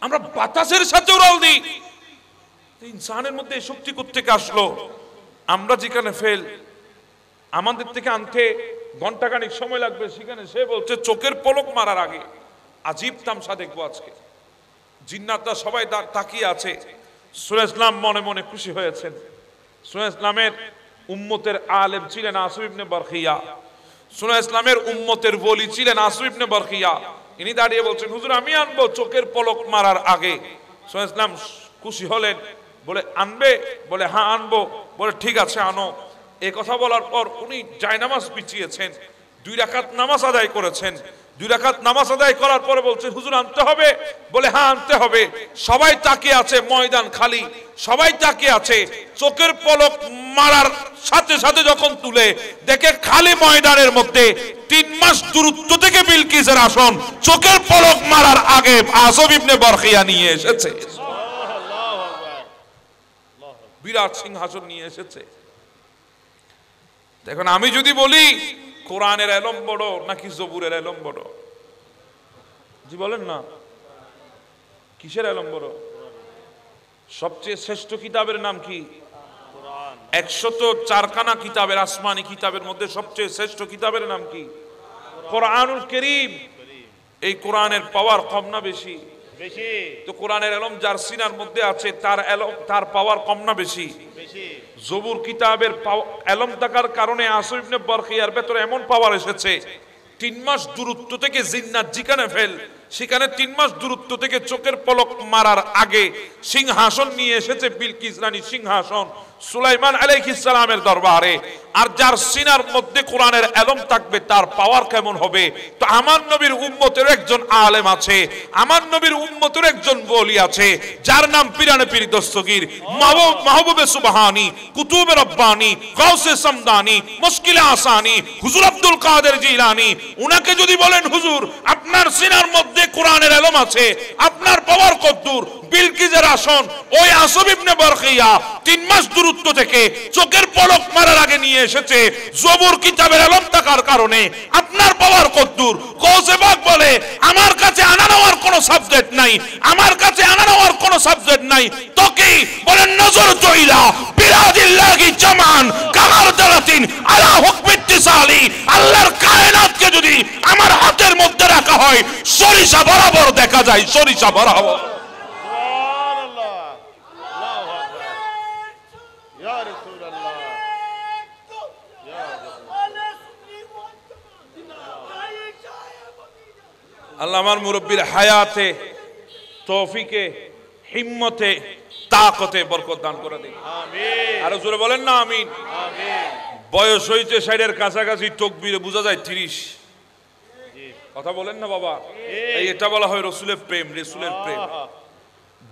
আমরা বাতাসের সাথে উড়াল দিই, ইনসানের মধ্যে এই শক্তি কোত্থেকে আসলো? আমরা যেখানে ফেল, আমাদের থেকে আনতে ঘন্টাখানিক সময় লাগবে, সেখানে সে বলছে চোখের পলক মারার আগে। আজীব তামসা দেখবো আজকে। জিন্নাতরা সবাই তাকিয়ে আছে। সুলাইমান ইসলাম মনে মনে খুশি হয়েছেন। সুলাইমান ইসলামের উম্মতের আলেম ছিলেন আসিফ ইবনে বারখিয়া। সুলাইমান ইসলামের উম্মতের ওলি ছিলেন আসিফ ইবনে বারখিয়া। ইনি দাঁড়িয়ে বলছেন, হুজুর আমি আনবো চোখের পলক মারার আগে। সুলাইমান ইসলাম খুশি হলেন, বলে আনবে? বলে হ্যাঁ আনবো। বলে ঠিক আছে আনো। এই কথা বলার পর উনি জায়নামাজ বিছিয়েছেন, 2 রাকাত নামাজ আদায় করেছেন। 2 রাকাত নামাজ আদায় করার পরে বলছেন, হুজুর আনতে হবে? বলে হ্যাঁ আনতে হবে। সবাই তাকিয়ে আছে, ময়দান খালি, সবাই তাকিয়ে আছে। চোখের পলক মারার সাথে সাথে যখন তুলে দেখে খালি ময়দানের মধ্যে 3 মাস দূরত্ব থেকে বিলকিসের আসন চোখের পলক মারার আগে আসিফ ইবনে বারখিয়া নিয়ে এসেছে। বিরাট সিংহাসন নিয়ে এসেছে। এখন আমি যদি বলি কোরআনের এলম বড় নাকি জবুরের এলম বড়? জি বলেন না, কিসের এলম বড়? সবচেয়ে শ্রেষ্ঠ কিতাবের নাম কি? 104খানা কিতাবের, আসমানি কিতাবের মধ্যে সবচেয়ে শ্রেষ্ঠ কিতাবের নাম কি? কোরআনুল কারীম। এই কোরআনের পাওয়ার কম না বেশি? বেশি। তো কোরআনের এলম যার সিনার মধ্যে আছে তার এলম, তার পাওয়ার কম না বেশি? বেশি। জবুর কিতাবের এলম থাকার কারণে আসিফ ইবনে বারখিয়ার ভেতরে এমন পাওয়ার এসেছে, 3 মাস দূরত্ব থেকে জিন্নাত যেখানে ফেল, সেখানে 3 মাস দূরত্ব থেকে চোখের পলক মারার আগে সিংহাসন নিয়ে এসেছে বিলকিস রানী সিংহাসন সুলাইমান আলাইহিস সালামের দরবারে। আর যার সিনার মধ্যে কোরআনের এলম থাকবে তার পাওয়ার কেমন হবে? তো আমার নবীর উম্মতের একজন আলেম আছে, আমার নবীর উম্মতের একজন ওলি আছে, যার নাম পিরানে পীর দস্তগীর, মাহবুবে সুবহানি, কুতুবে রব্বানি, গাউসে সামদানি, মুশকিলে আসানি, হুজুর আব্দুল কাদের জিলানী। উনাকে যদি বলেন হুজুর আপনার সিনার মধ্যে কোরআনের এলম আছে, আপনার পাওয়ার কতদূর? বিলকিসের আসন ওই আসিফ ইবনে বারখিয়া 3 মাস দূরত্ব থেকে চোখের পলক মারার আগে নিয়ে এসেছে। জবুর কিতাবের এলম থাকার কারণে আপনার পাওয়ার কতদূর? গৌসে পাক বলে আমার কাছে আনা নেওয়ার কোনো সাবজেক্ট নাই, আমার কাছে আনা নেওয়ার কোনো সাবজেক্ট নাই। তো কি বলেন? নজর জইলা বিরাদিল্লাহি জামান কামার দালাতিন আলা হুকমি ইত্তিসালি। আল্লাহর কায়নাতকে যদি আমার হাতের মধ্যে রাখা হয় সরিষা বরাবর দেখা যায়, সরিষা বরাবর। আল্লাহ আমার মুরব্বীর হায়াতে, তৌফিকে, হিম্মতে, তাকতে বরকত দান করে দিন। আমিন। আর জোরে বলেন না আমিন। আমিন। বয়স হইছে 60-এর কাছাকাছি, তকবীরে বোঝা যায় 30। কথা বলেন না বাবা। এই এটা বলা হয় রসুলের প্রেম, রসুলের প্রেম।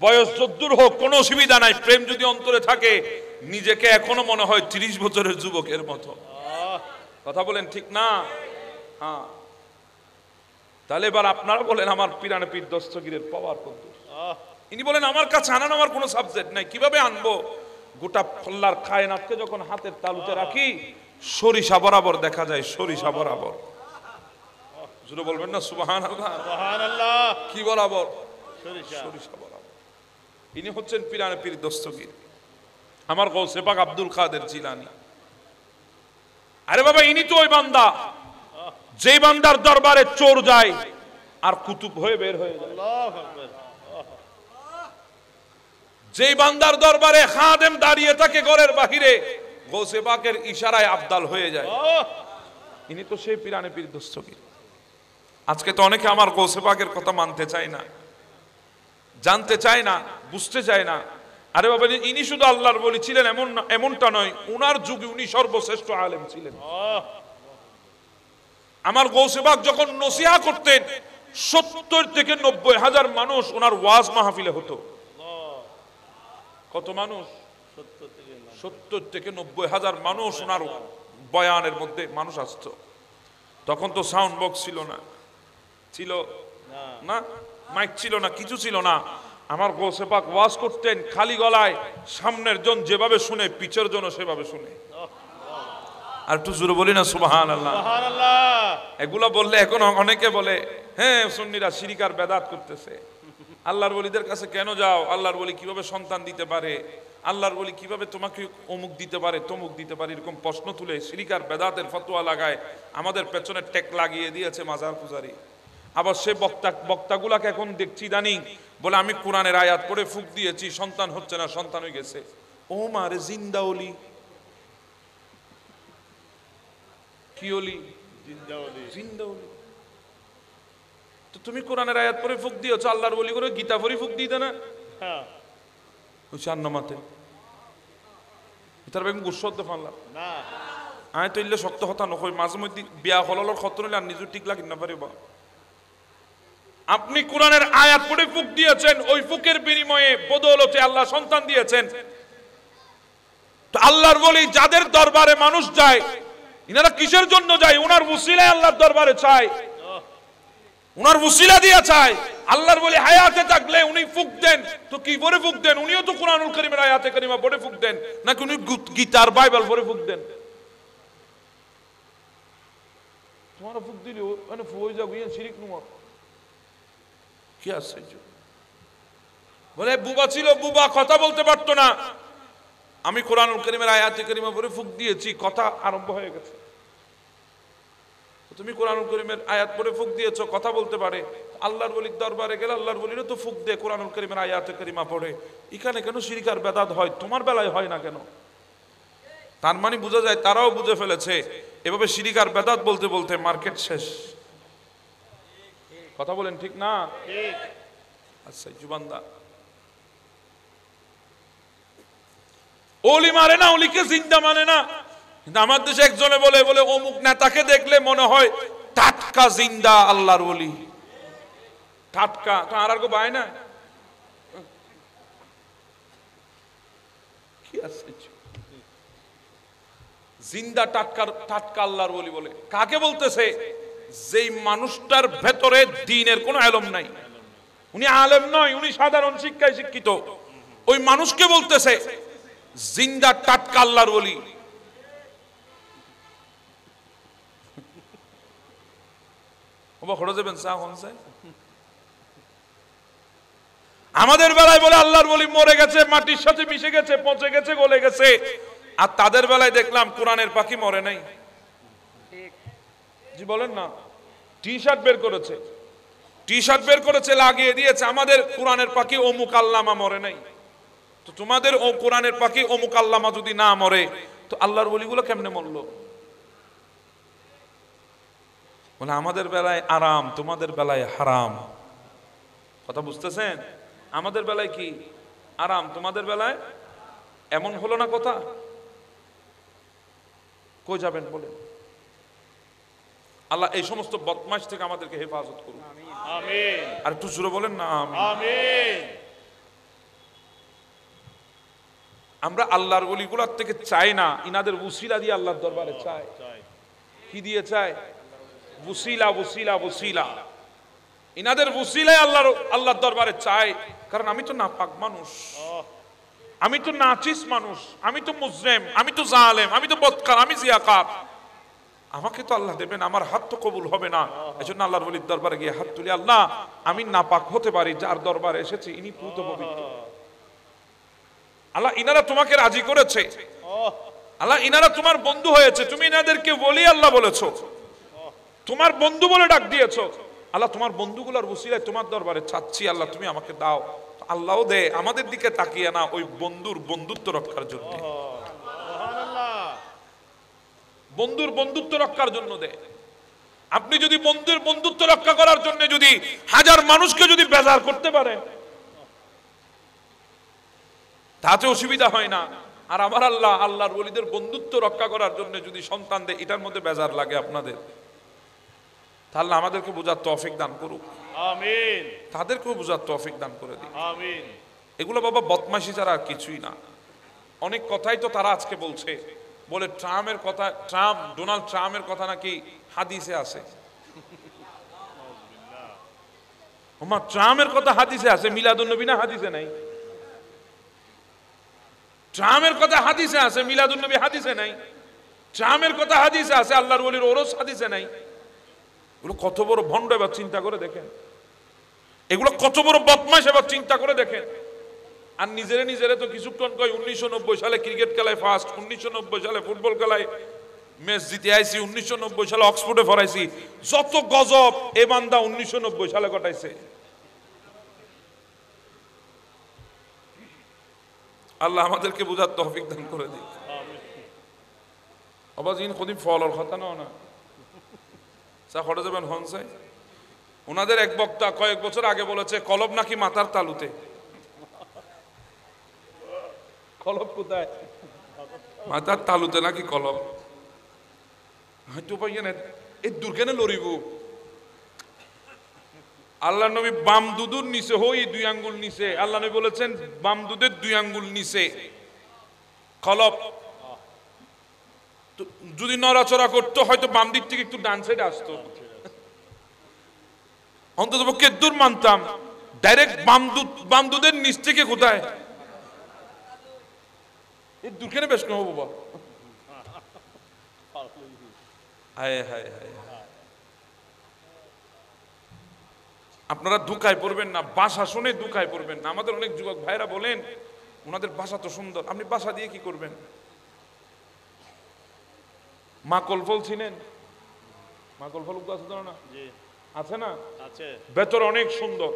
বয়স যদ্দূর হোক কোনো অসুবিধা নাই, প্রেম যদি অন্তরে থাকে নিজেকে এখনো মনে হয় 30 বছরের যুবকের মতো। কথা বলেন ঠিক না? হ্যাঁ। তাহলে এবার আপনারা বলেন আমার পিরানে পীর দস্তগীরের পাওয়ার কত? ইনি বলেন আমার কাছে আনানো আমার কোনো সাবজেক্ট নাই, কিভাবে আনবো? গোটা আল্লাহর কায়নাতকে যখন হাতের তালুতে রাখি সরিষা বরাবর দেখা যায়, সরিষা বরাবর। জোরে বলবেন না সুবহানাল্লাহ। সুবহানাল্লাহ। কি বরাবর? সরিষা, সরিষা বরাবর। ইনি হচ্ছেন পিরানে পীর দস্তগীর, আমার গৌসে পাক আব্দুল কাদের জিলানী। আরে বাবা ইনি তো ওই বান্দা, যে বান্দার দরবারে চোর যায় আর কুতুব হয়ে বের হয়ে যায়। আল্লাহু আকবার। যেই বান্দার দরবারে খাদেম দাঁড়িয়ে থাকে ঘরের বাহিরে, গৌসে পাকের ইশারায় আবদাল হয়ে যায়। ইনি তো সেই পিরানে পীর দস্তগীর। আজকে তো অনেকে আমার গৌসে পাকের কথা মানতে চায় না, জানতে চায় না, বুঝতে চায় না। আরে বাবা, ইনি শুধু আল্লাহর ওলি ছিলেন এমনটা নয়, উনার যুগে উনি সর্বশ্রেষ্ঠ আলেম ছিলেন। আমার গৌসে পাক যখন নসিহা করতেন, 70 থেকে 90 হাজার মানুষ ওনার ওয়াজ মাহফিলে হতো। কত মানুষ? 70 থেকে 90 হাজার মানুষ ওনার বয়ানের মধ্যে মানুষ আসতো। তখন তো সাউন্ড বক্স ছিল না, ছিল না, মাইক ছিল না, কিছু ছিল না। আমার গৌসে পাক ওয়াজ করতেন খালি গলায়, সামনের জন যেভাবে শুনে পিছের জন সেভাবে শুনে। আর একটু জোরে বলি না সুবহানাল্লাহ। এগুলো বললে এখন অনেকে বলে হ্যাঁ সুন্নিরা শিরক আর বেদাত করতেছে। আল্লাহর ওলিদের কাছে কেন যাও? আল্লাহর ওলি কিভাবে সন্তান দিতে পারে, আল্লাহর ওলি কিভাবে তোমাকে অমুক দিতে পারে, তমুক দিতে পারে, এরকম প্রশ্ন তুলে শিরক আর বেদাতের ফতোয়া লাগায় আমাদের পেছনে টেক লাগিয়ে দিয়েছে মাজার পূজারি। আবার সে বক্তাগুলাকে এখন দেখছি ইদানিং বলে আমি কোরআনের আয়াত পড়ে ফুক দিয়েছি, সন্তান হচ্ছে না, সন্তান হয়ে গেছে। ও মারে জিন্দা ওলি, কি ওলি? জিন্দা ওলি। তো তুমি কোরআনের আয়াত পড়ে ফুক দিয়েছো, আল্লাহর ওলি করে গীতা পড়ে ফুক দিতে না? ওই চার নমাতে তার বেগম গুসদ্দ ফানলাম না। আয় তো ইল্লে শক্ত হতা নকই, মাঝে মধ্যে বিয়া হলর খতর হইলে আর নিজের ঠিক লাগি না পারিবা। আপনি কোরআনের আয়াত পড়ে ফুক দিয়েছেন, ওই ফুকের বিনিময়ে বদৌলতে আল্লাহ সন্তান দিয়েছেন। তো আল্লাহর ওলি যাদের দরবারে মানুষ যায়, ইনারা কিসের জন্য যায়? ওনার উসিলায় আল্লাহর দরবারে চায়, উনার উসিলা দিয়ে চায়। আল্লাহর ওলি হায়াতে থাকলে উনি ফুক দেন, তো কি পড়ে ফুক দেন? উনিও তো কোরআনুল কারীমের আয়াতে কারিমা পড়ে ফুক দেন, নাকি উনি গীতার বাইবেল পড়ে ফুক দেন? তোমার ফুক দিলে মানে ফুই যাবো ইয়ান শিরিক নুমা কি আছে? বলে বুবা ছিল, বুবা কথা বলতে পারতো না, আমি কোরআনুল কারীমের আয়াতে কারিমা পড়ে ফুক দিয়েছি, কথা আরম্ভ হয়ে গেছে। তুমি কোরআনুল কারীমের আয়াত পড়ে ফুক দিয়েছো, কথা বলতে পারে। আল্লাহর ওলির দরবারে গেলে আল্লাহর ওলিরও তো ফুক দিয়ে কোরআনুল কারীমের আয়াতে কারিমা পড়ে। এখানে কেন শিরক আর বেদাত হয়, তোমার বেলায় হয় না কেন? তার মানে বোঝা যায় তারাও বুঝে ফেলেছে এভাবে শিরক আর বেদাত বলতে বলতে মার্কেট শেষ। কথা বলেন ঠিক না? আচ্ছা জুবানদা, ওলি মারে না, ওলিকে জিন্দা মানে না। কিন্তু আমার দেশে একজনে বলে বলে অমুক নেতাকে দেখলে মনে হয় টাটকা জিন্দা আল্লাহর ওলি। টাটকা তো আর কো বায় না কি আছে? জিন্দা টাটকা, টাটকা আল্লাহর ওলি বলে কাকে বলতেছে? যেই মানুষটার ভেতরে দ্বীনের কোনো ইলম নাই, উনি আলেম নয়, উনি সাধারণ শিক্ষায় শিক্ষিত, ওই মানুষকে বলতেছে জিন্দা টাটকা আল্লাহর ওলি। আমাদের বেলায় বলে আল্লাহর ওলি মরে গেছে, মাটির সাথে মিশে গেছে, পচে গেছে, গলে গেছে। আর তাদের বেলায় দেখলাম কোরআনের পাখি মরে নাই। জি বলেন না, টি শার্ট বের করেছে, টি শার্ট বের করেছে, লাগিয়ে দিয়েছে, আমাদের কোরআনের পাখি অমুক আল্লামা মরে নাই। তো তোমাদের ও কোরআনের পাখি অমুক আল্লামা যদি না মরে, তো আল্লাহর ওলিগুলো কেমনে মরলো? বলে আমাদের বেলায় আরাম, তোমাদের বেলায় হারাম। কথা বুঝতেছেন? আমাদের বেলায় কি আরাম, তোমাদের বেলায় এমন হলো না কথা? কই যাবেন বলেন? আল্লাহ এই সমস্ত বদমাশ থেকে আমাদেরকে হেফাজত করুন, আমিন। আর একটু জোরে বলেন না আমিন। আমরা আল্লাহর ওলিগুলোর থেকে চাই না, ইনাদের উসিলা দিয়ে আল্লাহর দরবারে চাই। কি দিয়ে চাই? উসিলা, উসিলা, উসিলা। ইনাদের উসিলায় আল্লাহর দরবারে চাই। কারণ আমি তো নাপাক মানুষ, আমি তো নাচিস মানুষ, আমি তো মুজরিম, আমি তো জালেম, আমি তো বদকার, আমি জিয়াকার। আমাকে তো আল্লাহ দেবেন, আমার হাত তো কবুল হবে না। এজন্য আল্লাহর ওলির দরবারে গিয়ে হাত তুলি, আল্লাহ আমি নাপাক হতে পারি, যার দরবারে এসেছি ইনি পূত পবিত্র। আল্লাহ ইনারা তোমাকে রাজি করেছে, আল্লাহ ইনারা তোমার বন্ধু হয়েছে, তুমি ইনাদেরকে ওলি আল্লাহ বলেছো, তোমার বন্ধু বলে ডাক দিয়েছো। আল্লাহ তোমার বন্ধুগুলোর ওসিলায় তোমার দরবারে চাচ্ছি, আল্লাহ তুমি আমাকে দাও। আল্লাহও দে, আমাদের দিকে তাকিয়ে না, ওই বন্ধুর বন্ধুত্ব রক্ষার জন্য, বন্ধুর বন্ধুত্ব রক্ষার জন্য দে। আপনি যদি বন্ধুর বন্ধুত্ব রক্ষা করার জন্য যদি হাজার মানুষকে যদি বেজার করতে পারেন তাতে অসুবিধা হয় না। আর আমার আল্লাহ আল্লাহর ওলিদের বন্ধুত্ব রক্ষা করার জন্য যদি সন্তান দেয়, এটার মধ্যে বেজার লাগে আপনাদের, তাহলে আমাদেরকে বোঝার তৌফিক দান করুক, আমিন। তাদেরকেও বোঝার তৌফিক দান করে দিন, আমিন। এগুলো বাবা বদমাশি ছাড়া আর কিছুই না। অনেক কথাই তো তারা আজকে বলছে, বলে ট্রাম্পের কথা, ডোনাল্ড ট্রাম্পের কথা নাকি হাদিসে আছে। ওমা ট্রাম্পের কথা হাদিসে আছে, মিলাদুন নবী না হাদিসে নাই? ট্রাম্পের কথা হাদিসে আছে, মিলাদুন নবী হাদিসে নাই। ট্রাম্পের কথা হাদিসে আছে, আল্লাহর ওলির ওরস হাদিসে নাই। এগুলো কত বড় ভণ্ড, এবার চিন্তা করে দেখেন। এগুলো কত বড় বদমাশ, এবার চিন্তা করে দেখেন। আর নিজেরে তো কিছুক্ষণ কয় 1990 সালে ক্রিকেট খেলায় ফার্স্ট, 1990 সালে ফুটবল খেলায় ম্যাচ জিতে আইছি, 1990 সালে অক্সফোর্ডে পড়াইছি। যত গজব এ বান্দা 1990 সালে ঘটাইছে। আল্লাহ আমাদেরকে বুঝার তৌফিক দান করে দিক। আবাজিন কদিন ফলর কথা না চা খড়ে যাবেন হনসে। ওনাদের এক বক্তা কয়েক বছর আগে বলেছে কলব নাকি মাথার তালুতে। কলব কোথায়? মাথার তালুতে নাকি কলব। হয়তো পাইয়েন এই দুর্গেনে লড়িব। আল্লাহ নবী বাম দুধুর নিচে হই 2 আঙ্গুল নিচে, আল্লাহ নবী বলেছেন বাম দুধের 2 আঙ্গুল নিচে কলব। যদি নড়াচড়া করতো হয়তো বাম দিক থেকে একটু ডান সাইডে আসতো, অন্তত পক্ষে দূর মানতাম। ডাইরেক্ট বাম দুধের নিচ থেকে কোথায়? এই দুর্গেনে বেশ কম বাবা। হায় হায় হায়, আপনারা দুঃখায় পড়বেন না, ভাষা শুনে দুঃখায় পড়বেন না। আমাদের অনেক যুবক ভাইরা বলেন ওনাদের ভাষা তো সুন্দর, আপনি ভাষা দিয়ে কি করবেন? মা কলফল ছিলেন? মা কলফল আছে না? আছে না? আছে। ভেতর অনেক সুন্দর,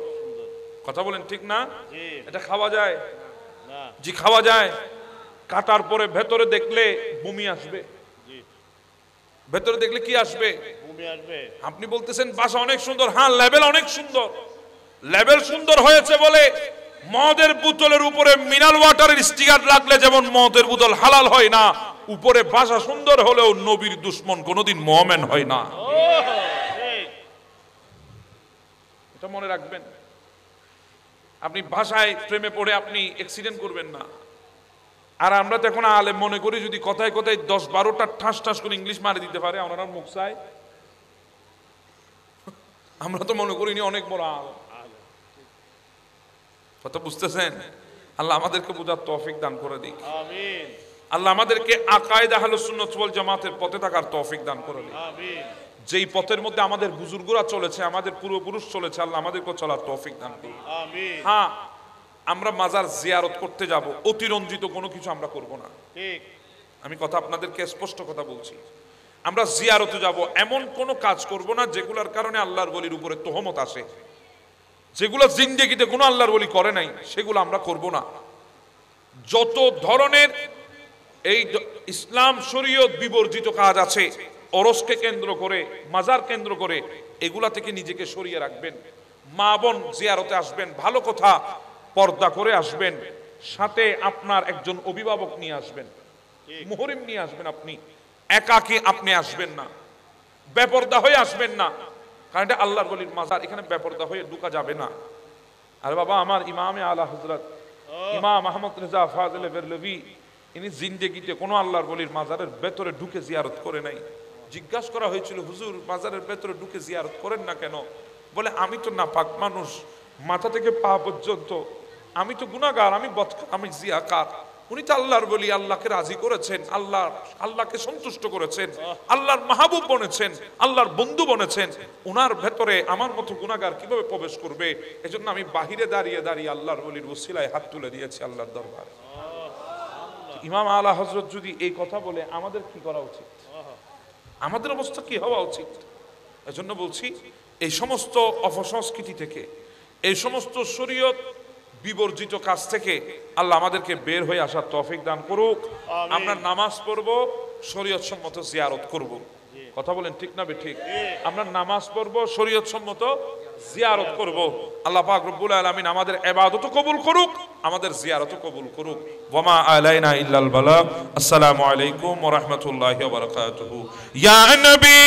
কথা বলেন ঠিক না? এটা খাওয়া যায়? জি খাওয়া যায়। কাটার পরে ভেতরে দেখলে বমি আসবে। ভেতরে দেখলে কি আসবে? বমি আসবে। আপনি বলতেছেন ভাষা অনেক সুন্দর, হ্যাঁ লেভেল অনেক সুন্দর। লেভেল সুন্দর হয়েছে বলে মদের বোতলের উপরে মিনারেল ওয়াটারের স্টিকার লাগলে যেমন মদের বোতল হালাল হয় না, উপরে ভাষা সুন্দর হলেও নবীর দুশমন কোনোদিন মুমিন হয় না। এটা মনে রাখবেন। আপনি ভাষায় প্রেমে পড়ে আপনি অ্যাক্সিডেন্ট করবেন না। আর আমরা তো এখন আলেম মনে করি যদি কথায় কথায় 10-12টা ঠাস ঠাস করে ইংলিশ মারি দিতে পারে ওনারা মুখ চায়, আমরা তো মনে করিনি অনেক বড় আলেম। কথা বুঝতেছেন? আল্লাহ আমাদেরকে বুঝার তৌফিক দান করে দিক, আমিন। আল্লাহ আমাদেরকে আকায়েদ আহলুস সুন্নাত ওয়াল জামাতের পথে থাকার তৌফিক দান করে দিক, আমিন। যেই পথের মধ্যে আমাদের বুজুর্গরা চলেছে, আমাদের পূর্বপুরুষ চলেছে, আল্লাহ আমাদেরকে চলার তৌফিক দান করুন, আমিন। হ্যাঁ, আমরা মাজার জিয়ারত করতে যাব, অতিরঞ্জিত কোনো কিছু আমরা করব না, ঠিক। আমি কথা আপনাদেরকে স্পষ্ট কথা বলছি। আমরা জিয়ারতে যাব, এমন কোনো কাজ করব না যেগুলোর কারণে আল্লাহর ওলির উপরে তোহমত আসে। যেগুলো জিন্দেগিতে কোনো আল্লাহর ওলি করে নাই সেগুলো আমরা করব না। যত ধরনের এই ইসলাম শরীয়ত বিবর্জিত কাজ আছে, ওরসকে কেন্দ্র করে, মাজার কেন্দ্র করে, এগুলা থেকে নিজেকে সরিয়ে রাখবেন। মা বোন জিয়ারতে আসবেন, ভালো কথা পর্দা করে আসবেন, সাথে আপনার একজন অভিভাবক নিয়ে আসবেন, মুহরিম নিয়ে আসবেন। আপনি একাকী আপনি আসবেন না, বেপরদা হয়ে আসবেন না, কারণ এটা আল্লাহর ওলির মাজার, এখানে বেপরদা হয়ে ঢুকা যাবে না। আরে বাবা, আমার ইমামে আলা হযরত ইমাম আহমদ রেজা ফাজলে বেরলভী ইনি জিন্দেগিতে কোনো আল্লাহর ওলির মাজারের ভেতরে ঢুকে জিয়ারত করে নাই। জিজ্ঞাসা করা হয়েছিল, হুজুর মাজারের ভেতরে ঢুকে জিয়ারত করেন না কেন? বলে আমি তো নাপাক মানুষ, মাথা থেকে পা পর্যন্ত আমি তো গুনাহগার, আমি জিয়াকার। উনি তো আল্লাহর বলি, আল্লাহকে রাজি করেছেন, আল্লাহকে সন্তুষ্ট করেছেন, আল্লাহর মাহবুব বনেছেন, আল্লাহর বন্ধু বনেছেন। উনার ভেতরে আমার মতো গুনাহগার কিভাবে প্রবেশ করবে? এজন্য আমি বাহিরে দাঁড়িয়ে দাঁড়িয়ে আল্লাহর বলির ওসিলায় হাত তুলে দিয়েছি আল্লাহর দরবারে। ইমাম আলা হযরত যদি এই কথা বলে, আমাদের কি করা উচিত? আমাদের অবস্থা কি হওয়া উচিত? এজন্য বলছি এই সমস্ত অপসংস্কৃতি থেকে, এই সমস্ত শরীয়ত বিবর্জিত কাজ থেকে আল্লাহ আমাদেরকে বের হয়ে আসার তৌফিক দান করুক। আমরা নামাজ পড়ব, শরীয়ত সম্মত জিয়ারত করব। কথা বলেন ঠিক না ঠিক? আমরা নামাজ পড়ব, শরীয়ত সম্মত জিয়ারত করব। আল্লাহ পাক রব্বুল আলামিন আমাদের ইবাদত কবুল করুক, আমাদের জিয়ারত কবুল করুক। ওয়া মা আলাইনা ইল্লাল বালাগ। আসসালামু আলাইকুম ওয়া রাহমাতুল্লাহি ওয়া বারাকাতুহু। ইয়া নবী